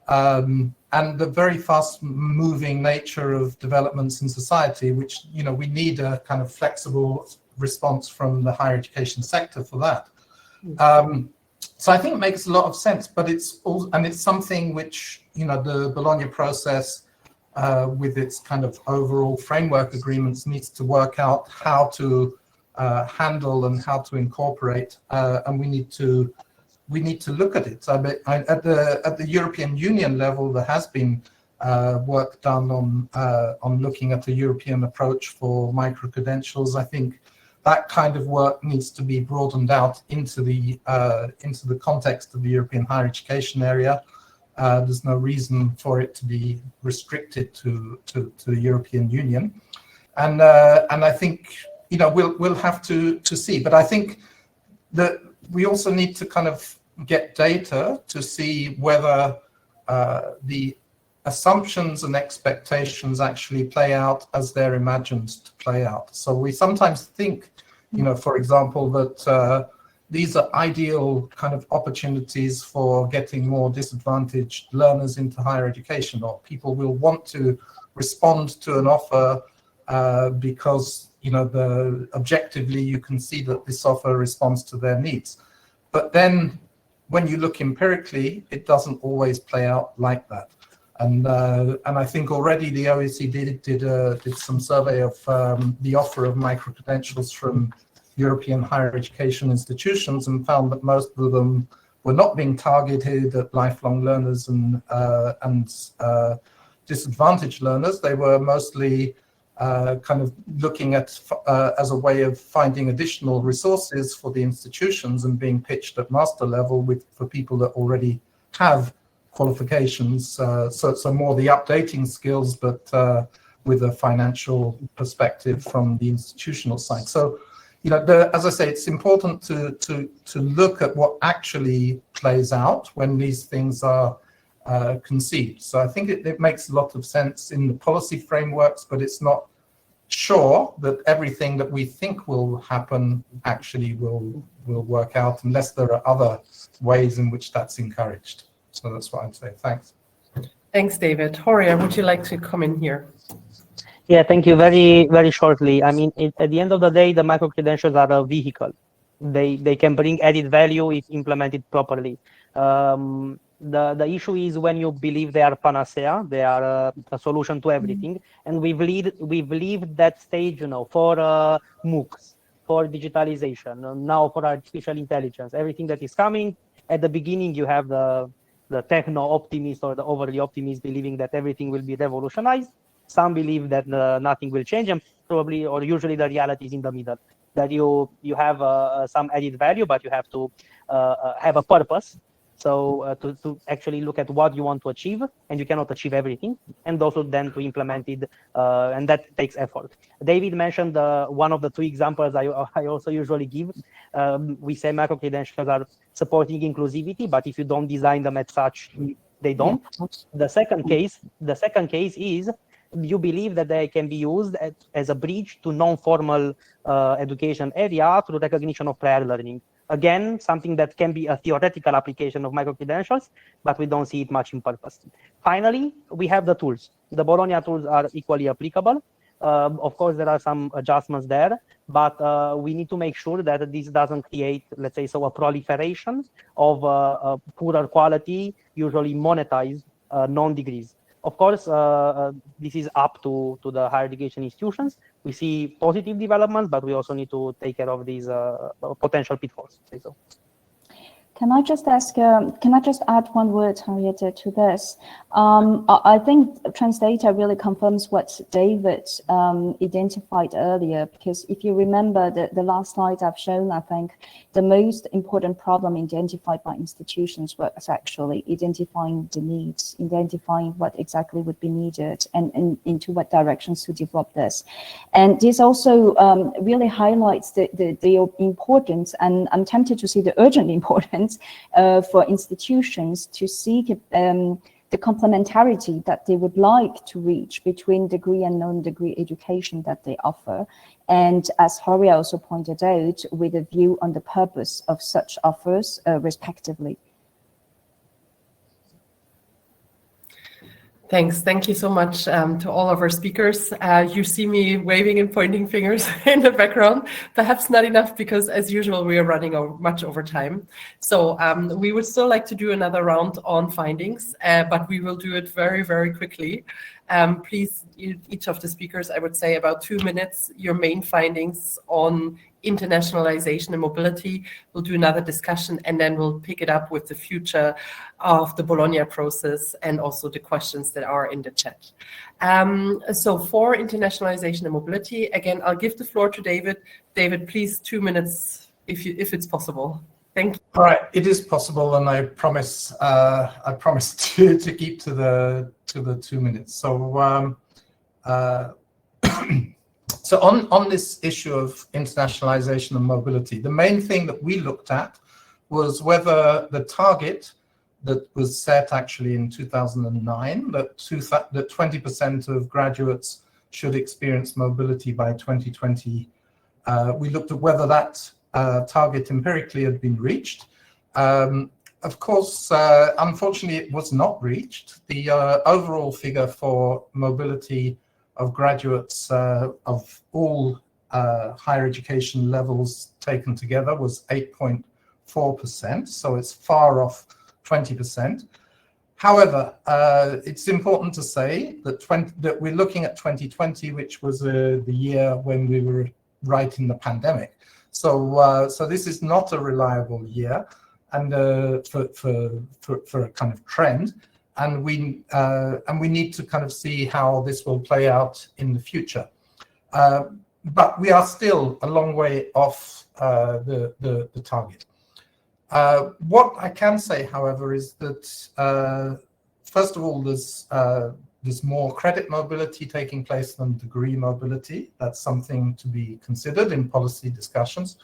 Speaker 2: and the very fast-moving nature of developments in society, which we need a kind of flexible response from the higher education sector for that. So I think it makes a lot of sense, but it's something which the Bologna process, with its kind of overall framework agreements, needs to work out how to handle and how to incorporate, and we need to look at it. At the European Union level, there has been work done on looking at a European approach for micro credentials. I think that kind of work needs to be broadened out into the context of the European higher education area. There's no reason for it to be restricted to the European Union, and I think we'll have to see. But I think that we also need to kind of get data to see whether the assumptions and expectations actually play out as they're imagined to play out. So we sometimes think, for example, that these are ideal kind of opportunities for getting more disadvantaged learners into higher education, or people will want to respond to an offer because objectively you can see that this offer responds to their needs. But then when you look empirically, it doesn't always play out like that. And I think already the OECD did some survey of the offer of micro-credentials from European higher education institutions, and found that most of them were not being targeted at lifelong learners and disadvantaged learners. They were mostly kind of looking at as a way of finding additional resources for the institutions and being pitched at master level for people that already have qualifications. So more the updating skills, but with a financial perspective from the institutional side. So, as I say, it's important to look at what actually plays out when these things are conceived. So I think it makes a lot of sense in the policy frameworks, but it's not sure that everything that we think will happen actually will work out, unless there are other ways in which that's encouraged. So that's what I'd say. Thanks.
Speaker 1: Thanks, David. Horia, would you like to come in here?
Speaker 4: Yeah, thank you. Very, very shortly. I mean, at the end of the day, the micro-credentials are a vehicle. They can bring added value if implemented properly. The issue is when you believe they are panacea, they are a solution to everything. And we've lived that stage, for MOOCs, for digitalization, now for artificial intelligence, everything that is coming. At the beginning, you have the techno-optimist or the overly optimist believing that everything will be revolutionized. Some believe that nothing will change, and probably, or usually, the reality is in the middle, that you have some added value, but you have to have a purpose. So to actually look at what you want to achieve, and you cannot achieve everything, and also then to implement it, and that takes effort. David mentioned one of the two examples I also usually give. We say micro-credentials are supporting inclusivity, but if you don't design them as such, they don't. The second case is you believe that they can be used as a bridge to non-formal education area through recognition of prior learning. Again, something that can be a theoretical application of micro-credentials, but we don't see it much in purpose. Finally, we have the tools. The Bologna tools are equally applicable. Of course, there are some adjustments there, but we need to make sure that this doesn't create, let's say, a proliferation of poorer quality, usually monetized non-degrees. Of course, this is up to the higher education institutions. We see positive developments, but we also need to take care of these potential pitfalls. So.
Speaker 3: Can I just add one word, Henriette, to this? I think Transdata really confirms what David identified earlier, because if you remember the last slide I've shown, I think the most important problem identified by institutions was actually identifying the needs, identifying what exactly would be needed and into what directions to develop this. And this also really highlights the importance, and I'm tempted to see the urgent importance for institutions to seek the complementarity that they would like to reach between degree and non-degree education that they offer. And as Horia also pointed out, with a view on the purpose of such offers, respectively.
Speaker 1: Thanks. Thank you so much to all of our speakers. You see me waving and pointing fingers in the background. Perhaps not enough, because as usual, we are running much over time. So we would still like to do another round on findings, but we will do it very, very quickly. Please, each of the speakers, I would say about 2 minutes, your main findings on internationalization and mobility. We'll do another discussion, and then we'll pick it up with the future of the Bologna process and also the questions that are in the chat. So for internationalization and mobility, again, I'll give the floor to David. David, please, 2 minutes, if it's possible. Thank you.
Speaker 2: All right, it is possible, and I promise to keep to the 2 minutes. So so on this issue of internationalization and mobility, the main thing that we looked at was whether the target that was set actually in 2009, that 20% of graduates should experience mobility by 2020. We looked at whether that target empirically had been reached. Of course, unfortunately, it was not reached. The overall figure for mobility of graduates of all higher education levels taken together was 8.4%, so it's far off 20%. However, it's important to say that we're looking at 2020, which was the year when we were right in the pandemic. So this is not a reliable year, and for a kind of trend, and we need to kind of see how this will play out in the future. But we are still a long way off the target. What I can say, however, is that first of all, there's more credit mobility taking place than degree mobility. That's something to be considered in policy discussions.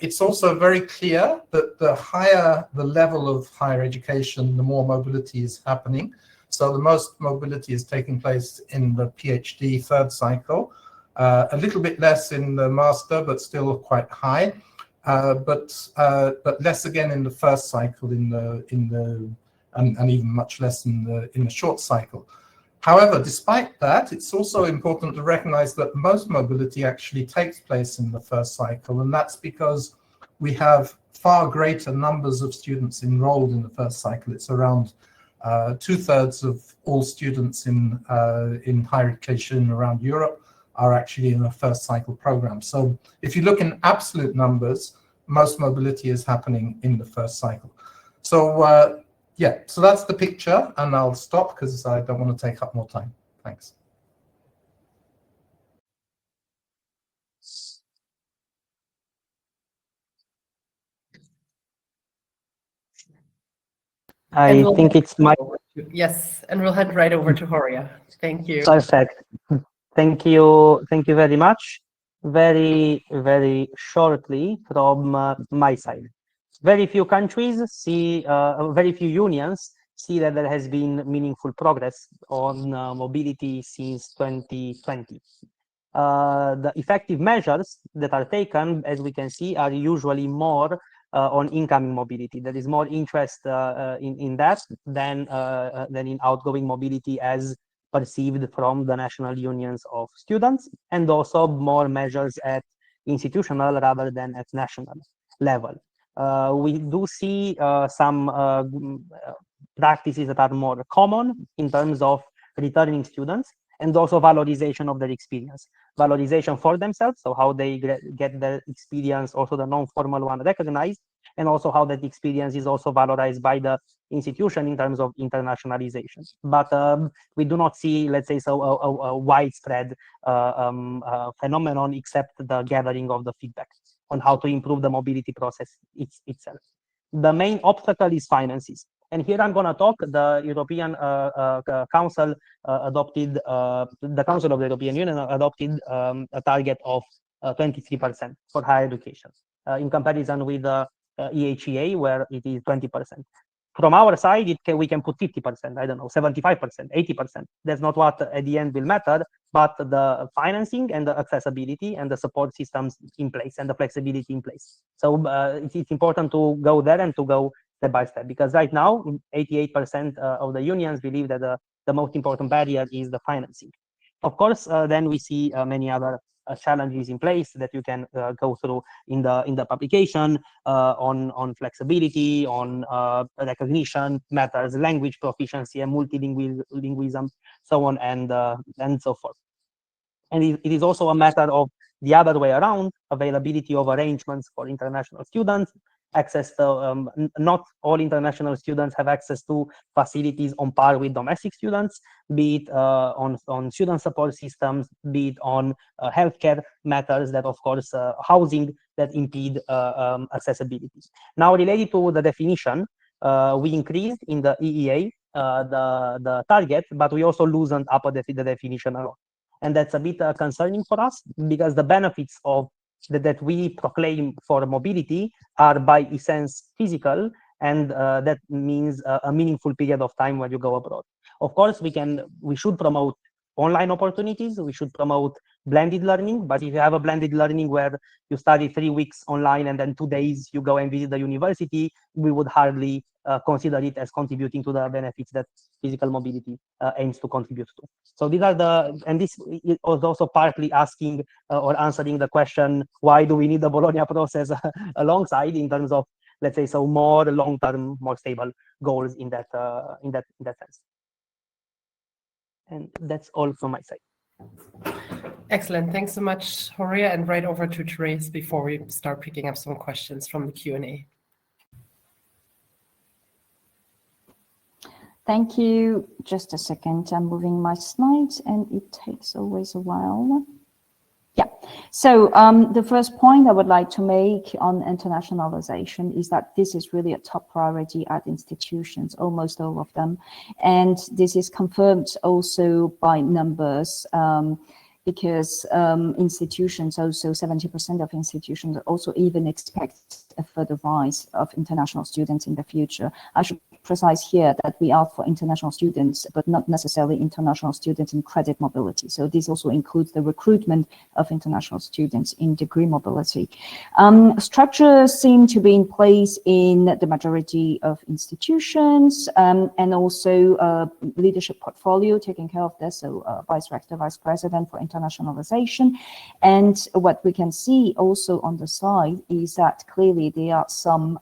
Speaker 2: It's also very clear that the higher the level of higher education, the more mobility is happening. So the most mobility is taking place in the PhD third cycle, a little bit less in the master, but still quite high, but less again in the first cycle, and even much less in the short cycle. However, despite that, it's also important to recognize that most mobility actually takes place in the first cycle, and that's because we have far greater numbers of students enrolled in the first cycle. It's around 2/3 of all students in higher education around Europe are actually in a first cycle program. So if you look in absolute numbers, most mobility is happening in the first cycle. So yeah, so that's the picture, and I'll stop because I don't want to take up more time. Thanks.
Speaker 4: I think it's my...
Speaker 1: Yes, and we'll head right over to Horia. Thank you.
Speaker 4: Perfect. Thank you very much. Very, very shortly from my side. Very few countries see, very few unions see that there has been meaningful progress on mobility since 2020. The effective measures that are taken, as we can see, are usually more on incoming mobility. There is more interest in that than in outgoing mobility as perceived from the national unions of students, and also more measures at institutional rather than at national level. We do see some practices that are more common in terms of returning students, and also valorization of their experience. Valorization for themselves, so how they get their experience, also the non-formal one, recognized, and also how that experience is also valorized by the institution in terms of internationalization. But we do not see, let's say, so a widespread phenomenon, except the gathering of the feedback on how to improve the mobility process itself. The main obstacle is finances. And here I'm going to talk, the European Council adopted, the Council of the European Union adopted a target of 23% for higher education in comparison with the EHEA, where it is 20%. From our side, we can put 50%, I don't know, 75%, 80%. That's not what at the end will matter, but the financing and the accessibility and the support systems in place and the flexibility in place. So it's important to go there and to go step by step, because right now 88% of the unions believe that the most important barrier is the financing. Of course, then we see many other challenges in place that you can go through in the publication on flexibility, on recognition matters, language proficiency and multilingualism, so on and so forth. And it is also a matter of the other way around, availability of arrangements for international students, access to, not all international students have access to facilities on par with domestic students, be it on student support systems, be it on healthcare matters, that of course, housing that impede accessibility. Now, related to the definition, we increased in the EEA the target, but we also loosened up the definition a lot. And that's a bit concerning for us, because the benefits of that we proclaim for mobility are by essence physical, and that means a meaningful period of time when you go abroad. Of course, we should promote online opportunities. We should promote blended learning, but if you have a blended learning where you study 3 weeks online and then 2 days you go and visit the university, we would hardly consider it as contributing to the benefits that physical mobility aims to contribute to. So these are and this is also partly asking or answering the question, why do we need the Bologna process alongside, in terms of, let's say, so more long-term, more stable goals in that sense. And that's all from my side.
Speaker 1: Excellent. Thanks so much, Horia, and right over to Therese before we start picking up some questions from the Q&A.
Speaker 3: Thank you. Just a second. I'm moving my slides and it takes always a while. Yeah. So the first point I would like to make on internationalization is that this is really a top priority at institutions, almost all of them. And this is confirmed also by numbers, because institutions, also 70% of institutions also even expect a further rise of international students in the future. I should precise here that we are for international students, but not necessarily international students in credit mobility. So this also includes the recruitment of international students in degree mobility. Structures seem to be in place in the majority of institutions, and also leadership portfolio taking care of this. So vice rector, vice president for internationalization. And what we can see also on the slide is that clearly there are some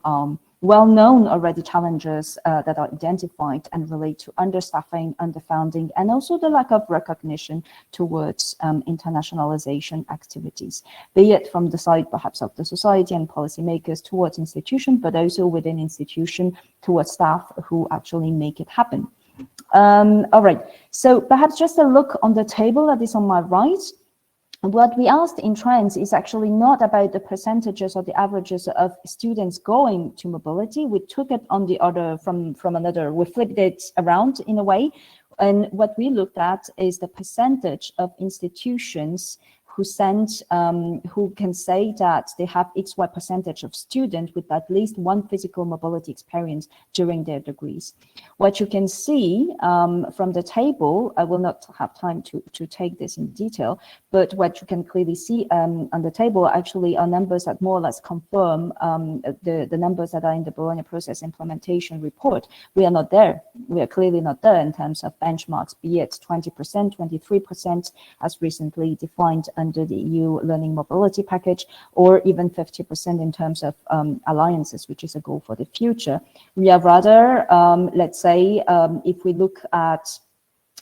Speaker 3: well-known already challenges that are identified and relate to understaffing, underfunding, and also the lack of recognition towards internationalization activities, be it from the side perhaps of the society and policymakers towards institution, but also within institution towards staff who actually make it happen. All right, so perhaps just a look on the table that is on my right. What we asked in trends is actually not about the percentages or the averages of students going to mobility. We took it on the other from another, we flipped it around in a way. And what we looked at is the percentage of institutions who can say that they have XY percentage of students with at least one physical mobility experience during their degrees. What you can see from the table, I will not have time to take this in detail, but what you can clearly see on the table actually are numbers that more or less confirm the numbers that are in the Bologna Process Implementation Report. We are not there. We are clearly not there in terms of benchmarks, be it 20%, 23%, as recently defined under the EU Learning Mobility Package, or even 50% in terms of alliances, which is a goal for the future. We are rather, let's say, if we look at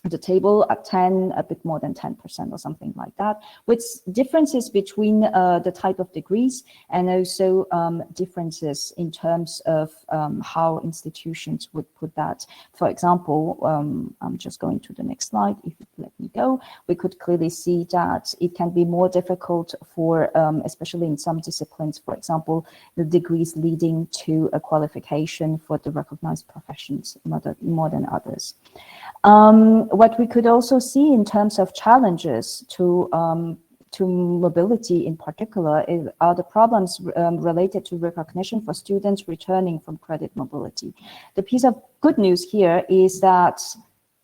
Speaker 3: the table at 10, a bit more than 10% or something like that, with differences between the type of degrees and also differences in terms of how institutions would put that. For example, I'm just going to the next slide, if you let me go, we could clearly see that it can be more difficult for, especially in some disciplines, for example, the degrees leading to a qualification for the recognized professions more than others. What we could also see in terms of challenges to mobility in particular are the problems related to recognition for students returning from credit mobility. The piece of good news here is that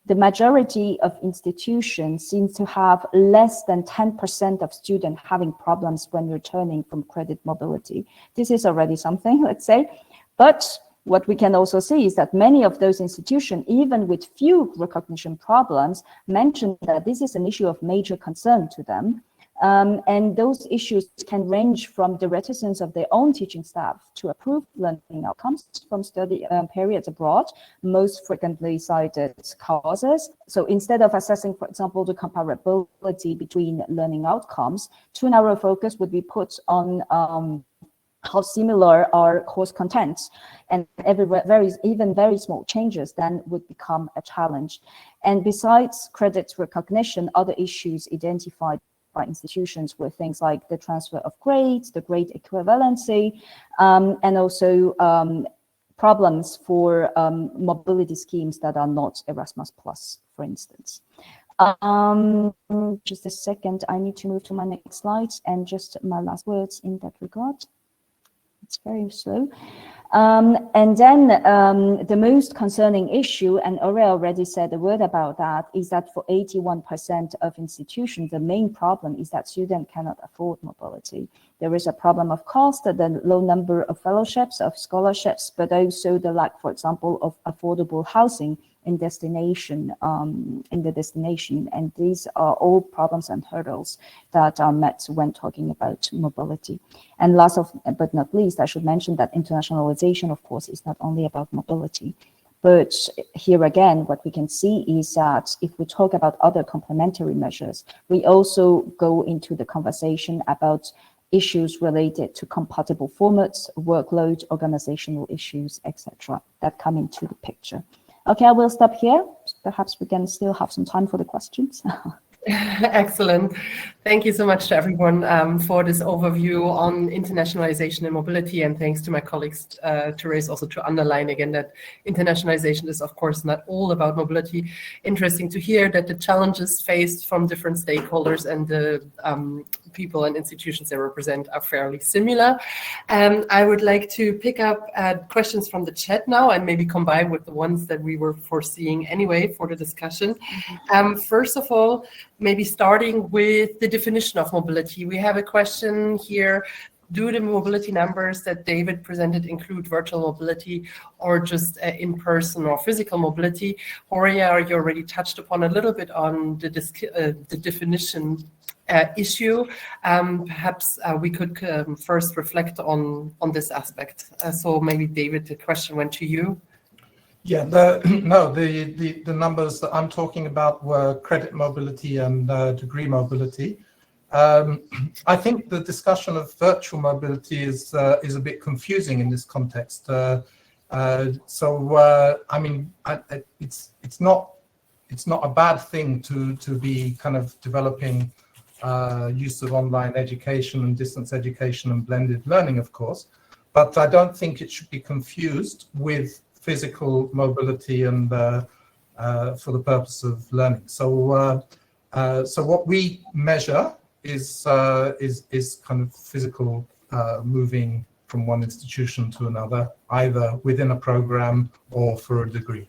Speaker 3: the majority of institutions seem to have less than 10% of students having problems when returning from credit mobility. This is already something, let's say, but what we can also see is that many of those institutions, even with few recognition problems, mention that this is an issue of major concern to them. And those issues can range from the reticence of their own teaching staff to approve learning outcomes from study periods abroad, most frequently cited causes. So instead of assessing, for example, the comparability between learning outcomes, too narrow focus would be put on how similar are course contents, and even very small changes then would become a challenge. And besides credit recognition, other issues identified by institutions were things like the transfer of grades, the grade equivalency, and also problems for mobility schemes that are not Erasmus Plus, for instance. Just a second, I need to move to my next slide, and just my last words in that regard. It's very slow. And then the most concerning issue, and Aurea already said a word about that, is that for 81% of institutions, the main problem is that students cannot afford mobility. There is a problem of cost, the low number of fellowships, of scholarships, but also the lack, for example, of affordable housing in the destination. And these are all problems and hurdles that are met when talking about mobility. And last but not least, I should mention that internationalization, of course, is not only about mobility. But here again, what we can see is that if we talk about other complementary measures, we also go into the conversation about issues related to compatible formats, workload, organizational issues, etc., that come into the picture. Okay, I will stop here. Perhaps we can still have some time for the questions.
Speaker 1: Excellent. Thank you so much to everyone for this overview on internationalization and mobility. And thanks to my colleagues, Therese, also to underline again that internationalization is, of course, not all about mobility. Interesting to hear that the challenges faced from different stakeholders and the people and institutions they represent are fairly similar. I would like to pick up questions from the chat now and maybe combine with the ones that we were foreseeing anyway for the discussion. First of all, maybe starting with the definition of mobility. We have a question here. Do the mobility numbers that David presented include virtual mobility or just in-person or physical mobility? Horia, you already touched upon a little bit on the definition issue. Perhaps we could first reflect on this aspect. So maybe David, the question went to you.
Speaker 2: Yeah, the numbers that I'm talking about were credit mobility and degree mobility. I think the discussion of virtual mobility is a bit confusing in this context. I mean, it's not a bad thing to be kind of developing use of online education and distance education and blended learning, of course, but I don't think it should be confused with physical mobility and for the purpose of learning. So what we measure is kind of physical moving from one institution to another, either within a program or for a degree.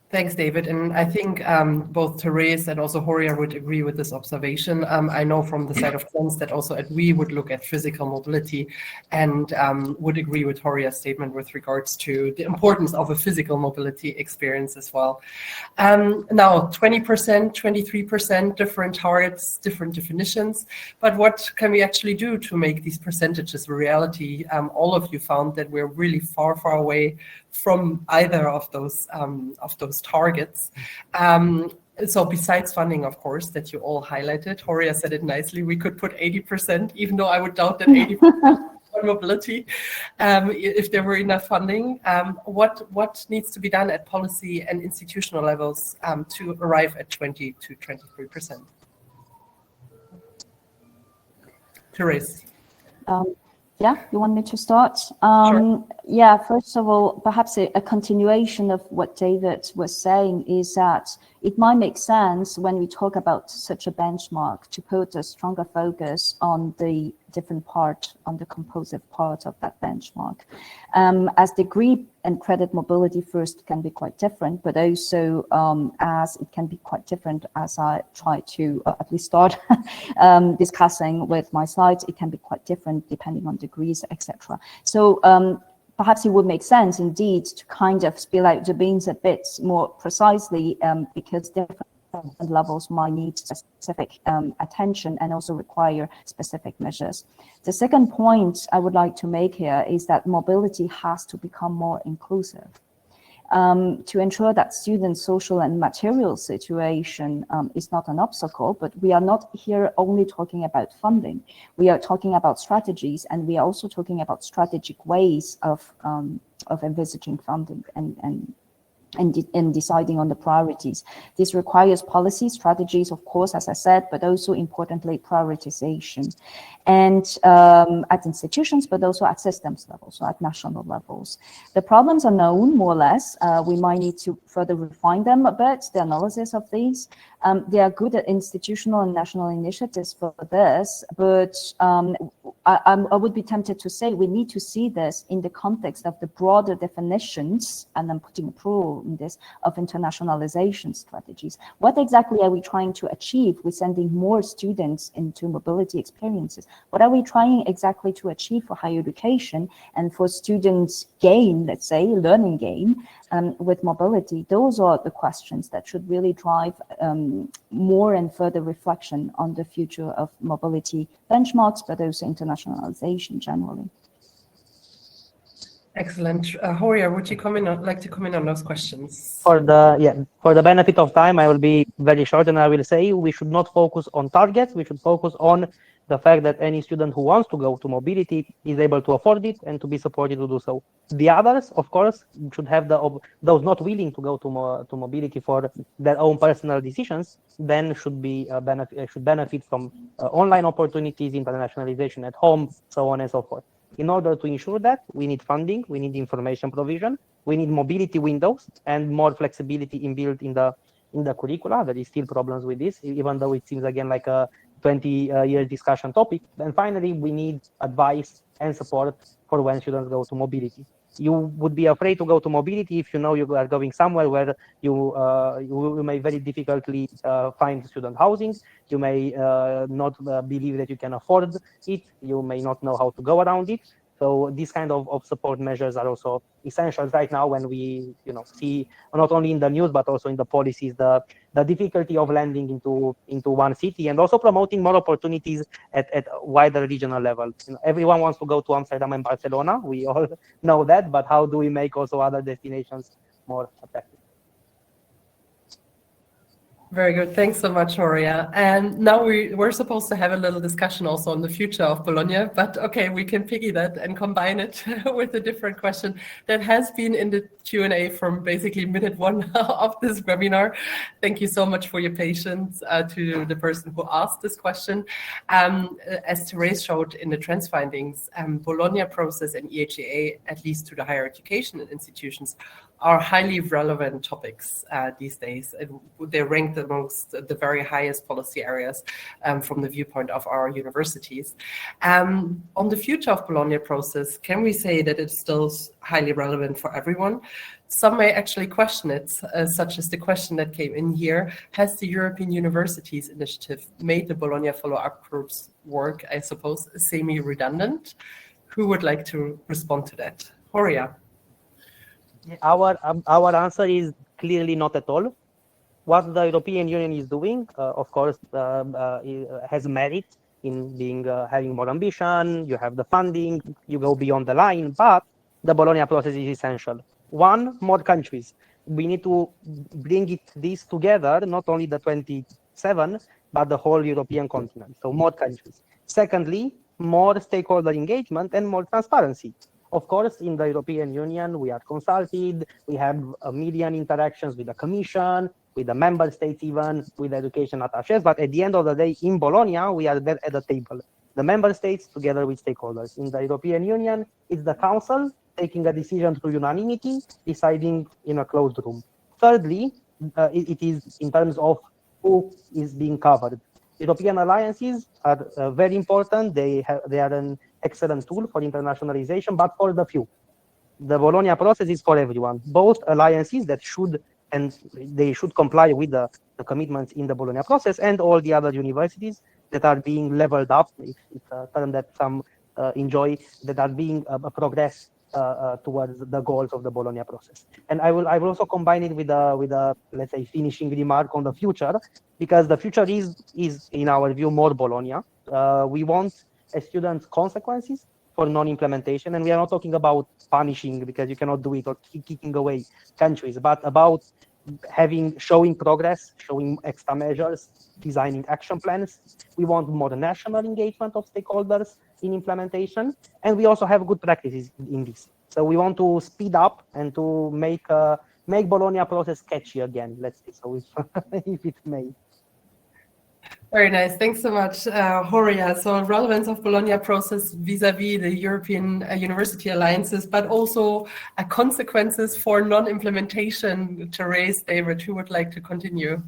Speaker 1: Thanks, David. And I think both Therese and also Horia would agree with this observation. I know from the side of Jens that also we would look at physical mobility and would agree with Horia's statement with regards to the importance of a physical mobility experience as well. Now, 20%, 23%, different targets, different definitions. But what can we actually do to make these percentages a reality? All of you found that we're really far, far away from either of those targets. So besides funding, of course, that you all highlighted, Horia said it nicely, we could put 80%, even though I would doubt that 80% on mobility, if there were enough funding. What needs to be done at policy and institutional levels to arrive at 20 to 23%? Therese.
Speaker 3: Yeah, you want me to start?
Speaker 1: Sure.
Speaker 3: Yeah, first of all, perhaps a continuation of what David was saying is that it might make sense when we talk about such a benchmark to put a stronger focus on the different part, on the composite part of that benchmark. As degree and credit mobility first can be quite different, but also as it can be quite different as I try to at least start discussing with my slides, it can be quite different depending on degrees, etc. So perhaps it would make sense indeed to kind of spill out the beans a bit more precisely because different levels might need specific attention and also require specific measures. The second point I would like to make here is that mobility has to become more inclusive. To ensure that students' social and material situation is not an obstacle, but we are not here only talking about funding. We are talking about strategies, and we are also talking about strategic ways of envisaging funding and deciding on the priorities. This requires policy strategies, of course, as I said, but also importantly, prioritization. And at institutions, but also at systems levels, so at national levels. The problems are known, more or less. We might need to further refine them a bit, the analysis of these. There are good institutional and national initiatives for this, but I would be tempted to say we need to see this in the context of the broader definitions, and I'm putting a plural in this, of internationalization strategies. What exactly are we trying to achieve with sending more students into mobility experiences? What are we trying exactly to achieve for higher education and for students' gain, let's say, learning gain with mobility? Those are the questions that should really drive more and further reflection on the future of mobility benchmarks, but also internationalization generally.
Speaker 1: Excellent. Horia, would you like to comment on those questions?
Speaker 4: For the benefit of time, I will be very short, and I will say we should not focus on targets. We should focus on the fact that any student who wants to go to mobility is able to afford it and to be supported to do so. The others, of course, should have those not willing to go to mobility for their own personal decisions, then should benefit from online opportunities, internationalization at home, so on and so forth. In order to ensure that, we need funding, we need information provision, we need mobility windows and more flexibility inbuilt in the curricula. There is still problems with this, even though it seems again like a 20-year discussion topic. And finally, we need advice and support for when students go to mobility. You would be afraid to go to mobility if you know you are going somewhere where you may very difficultly find student housing. You may not believe that you can afford it. You may not know how to go around it. So these kind of support measures are also essential right now when we see not only in the news but also in the policies the difficulty of landing into one city, and also promoting more opportunities at wider regional level. Everyone wants to go to Amsterdam and Barcelona. We all know that, but how do we make also other destinations more attractive?
Speaker 1: Very good. Thanks so much, Horia. And now we're supposed to have a little discussion also on the future of Bologna, but okay, we can piggy that and combine it with a different question that has been in the Q&A from basically minute one of this webinar. Thank you so much for your patience to the person who asked this question. As Therese showed in the trends findings, Bologna Process and EHEA, at least to the higher education institutions, are highly relevant topics these days. They're ranked amongst the very highest policy areas from the viewpoint of our universities. On the future of Bologna Process, can we say that it's still highly relevant for everyone? Some may actually question it, such as the question that came in here: has the European Universities Initiative made the Bologna follow-up group's work, I suppose, semi-redundant? Who would like to respond to that? Horia.
Speaker 4: Our answer is clearly not at all. What the European Union is doing, of course, has merit in being having more ambition. You have the funding, you go beyond the line, but the Bologna process is essential. One, more countries. We need to bring this together, not only the 27, but the whole European continent. So more countries. Secondly, more stakeholder engagement and more transparency. Of course, in the European Union, we are consulted, we have a million interactions with the Commission, with the member states even, with education attachés, but at the end of the day, in Bologna, we are there at the table. The member states together with stakeholders. In the European Union, it's the Council taking a decision through unanimity, deciding in a closed room. Thirdly, it is in terms of who is being covered. European alliances are very important. They are an excellent tool for internationalization, but for the few. The Bologna process is for everyone, both alliances that should comply with the commitments in the Bologna process, and all the other universities that are being leveled up, if it's a term that some enjoy, that are being progressed towards the goals of the Bologna process. And I will also combine it with a let's say finishing remark on the future, because the future is in our view more Bologna. We want as students consequences for non-implementation, and we are not talking about punishing because you cannot do it or kicking away countries, but about showing progress, showing extra measures, designing action plans. We want more national engagement of stakeholders in implementation, and we also have good practices in this. So we want to speed up and to make Bologna process catchy again, let's say, so if it may.
Speaker 1: Very nice. Thanks so much, Horia. So relevance of Bologna process vis-a-vis the European University Alliances, but also consequences for non-implementation. Therese, David, who would like to continue?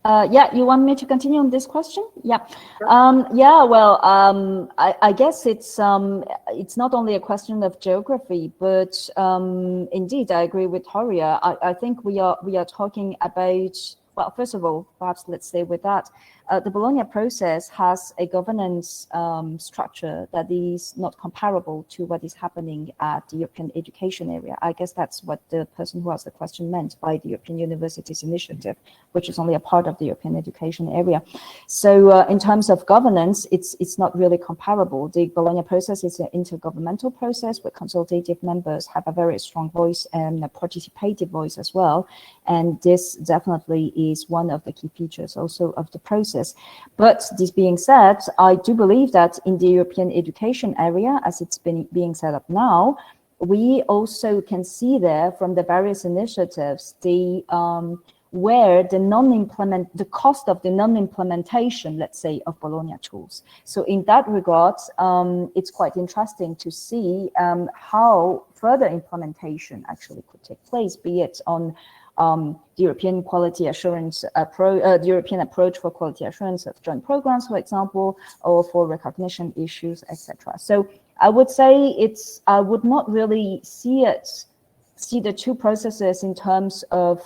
Speaker 3: Yeah, you want me to continue on this question? Yeah. I guess it's not only a question of geography, but indeed, I agree with Horia. I think we are talking about, well, first of all, perhaps let's stay with that. The Bologna process has a governance structure that is not comparable to what is happening at the European education area. I guess that's what the person who asked the question meant by the European Universities Initiative, which is only a part of the European education area. So in terms of governance, it's not really comparable. The Bologna process is an intergovernmental process where consultative members have a very strong voice and a participative voice as well. And this definitely is one of the key features also of the process. But this being said, I do believe that in the European education area, as it's being set up now, we also can see there from the various initiatives the where the cost of the non-implementation, let's say, of Bologna tools. So in that regard, it's quite interesting to see how further implementation actually could take place, be it on the European quality assurance the European approach for quality assurance of joint programs, for example, or for recognition issues, etc. So I would say I would not really see the two processes in terms of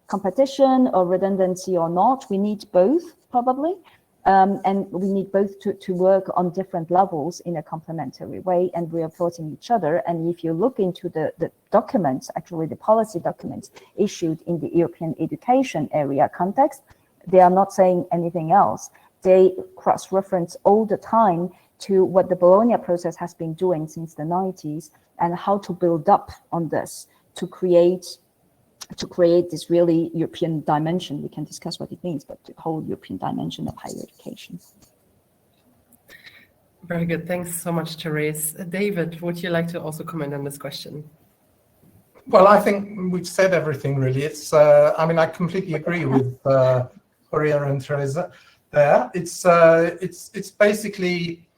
Speaker 3: competition or redundancy or not. We need both, probably. And we need both to work on different levels in a complementary way and reinforcing each other. And if you look into the documents, actually the policy documents issued in the European education area context, they are not saying anything else. They cross-reference all the time to what the Bologna process has been doing since the 90s and how to build up on this to create this really European dimension. We can discuss what it means, but the whole European dimension of higher education.
Speaker 1: Very good. Thanks so much, Therese. David, would you like to also comment on this question?
Speaker 2: Well, I think we've said everything really. It's, I mean, I completely agree with Horia and Teresa there. It's basically,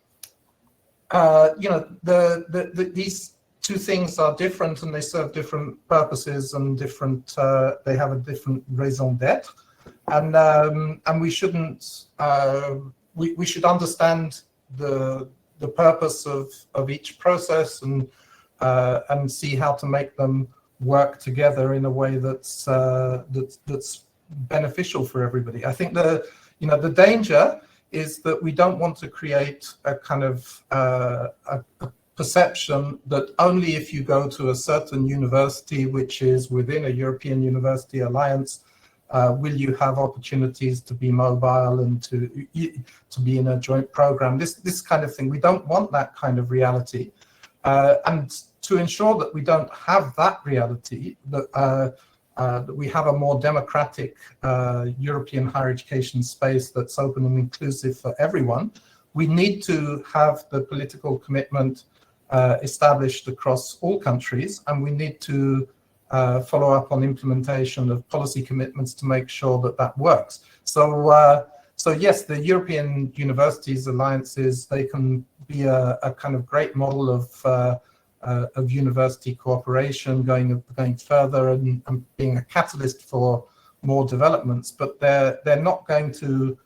Speaker 2: you know, these two things are different and they serve different purposes and different. They have a different raison d'être, and we shouldn't. We should understand the purpose of each process and see how to make them work together in a way that's beneficial for everybody. I think the danger is that we don't want to create a kind of a perception that only if you go to a certain university, which is within a European University Alliance, will you have opportunities to be mobile and to be in a joint program. This kind of thing. We don't want that kind of reality. And to ensure that we don't have that reality, that we have a more democratic European higher education space that's open and inclusive for everyone, we need to have the political commitment established across all countries, and we need to follow up on implementation of policy commitments to make sure that that works. So yes, the European Universities Alliances, they can be a kind of great model of university cooperation, going further and being a catalyst for more developments. But they're not going to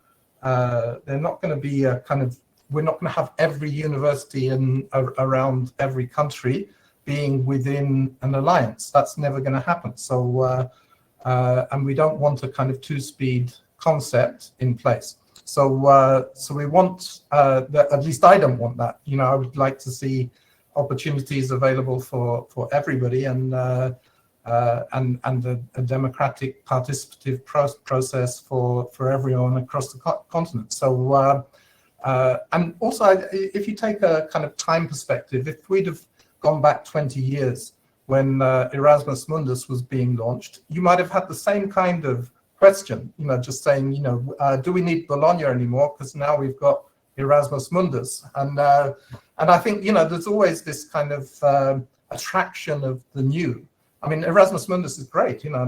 Speaker 2: be a kind of, we're not going to have every university around every country being within an alliance. That's never going to happen. So and we don't want a kind of two-speed concept in place. So we want at least I don't want that. You know, I would like to see opportunities available for everybody and a democratic participative process for everyone across the continent. So and also, if you take a kind of time perspective, if we'd have gone back 20 years when Erasmus Mundus was being launched, you might have had the same kind of question, you know, just saying, you know, do we need Bologna anymore? Because now we've got Erasmus Mundus. And I think, you know, there's always this kind of attraction of the new. I mean, Erasmus Mundus is great. You know,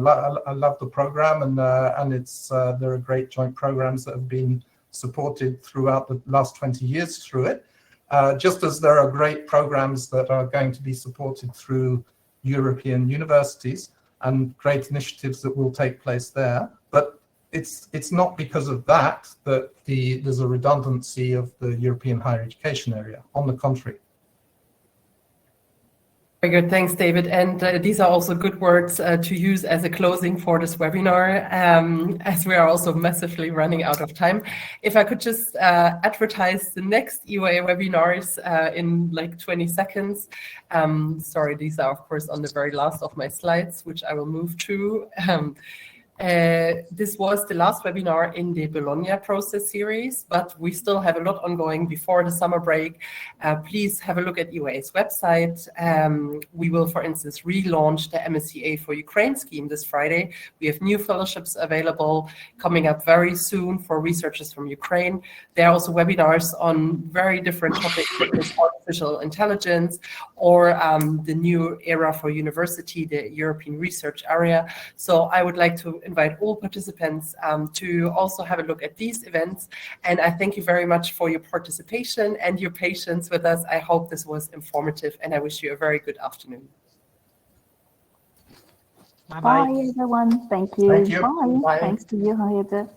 Speaker 2: I love the program, and it's there are great joint programs that have been supported throughout the last 20 years through it. Just as there are great programs that are going to be supported through European universities and great initiatives that will take place there. But it's not because of that there's a redundancy of the European higher education area. On the contrary.
Speaker 1: Very good, thanks, David. And these are also good words to use as a closing for this webinar, as we are also massively running out of time. If I could just advertise the next EUA webinars in like 20 seconds. Sorry, these are of course on the very last of my slides, which I will move to. This was the last webinar in the Bologna Process series, but we still have a lot ongoing before the summer break. Please have a look at EUA's website. We will, for instance, relaunch the MSCA for Ukraine scheme this Friday. We have new fellowships available coming up very soon for researchers from Ukraine. There are also webinars on very different topics, such as artificial intelligence or the new era for university, the European research area. So I would like to invite all participants to also have a look at these events. And I thank you very much for your participation and your patience with us. I hope this was informative, and I wish you a very good afternoon.
Speaker 3: Bye, everyone. Thank you.
Speaker 2: Thank you.
Speaker 3: Bye.
Speaker 1: Bye.
Speaker 3: Thanks to you, Henriette.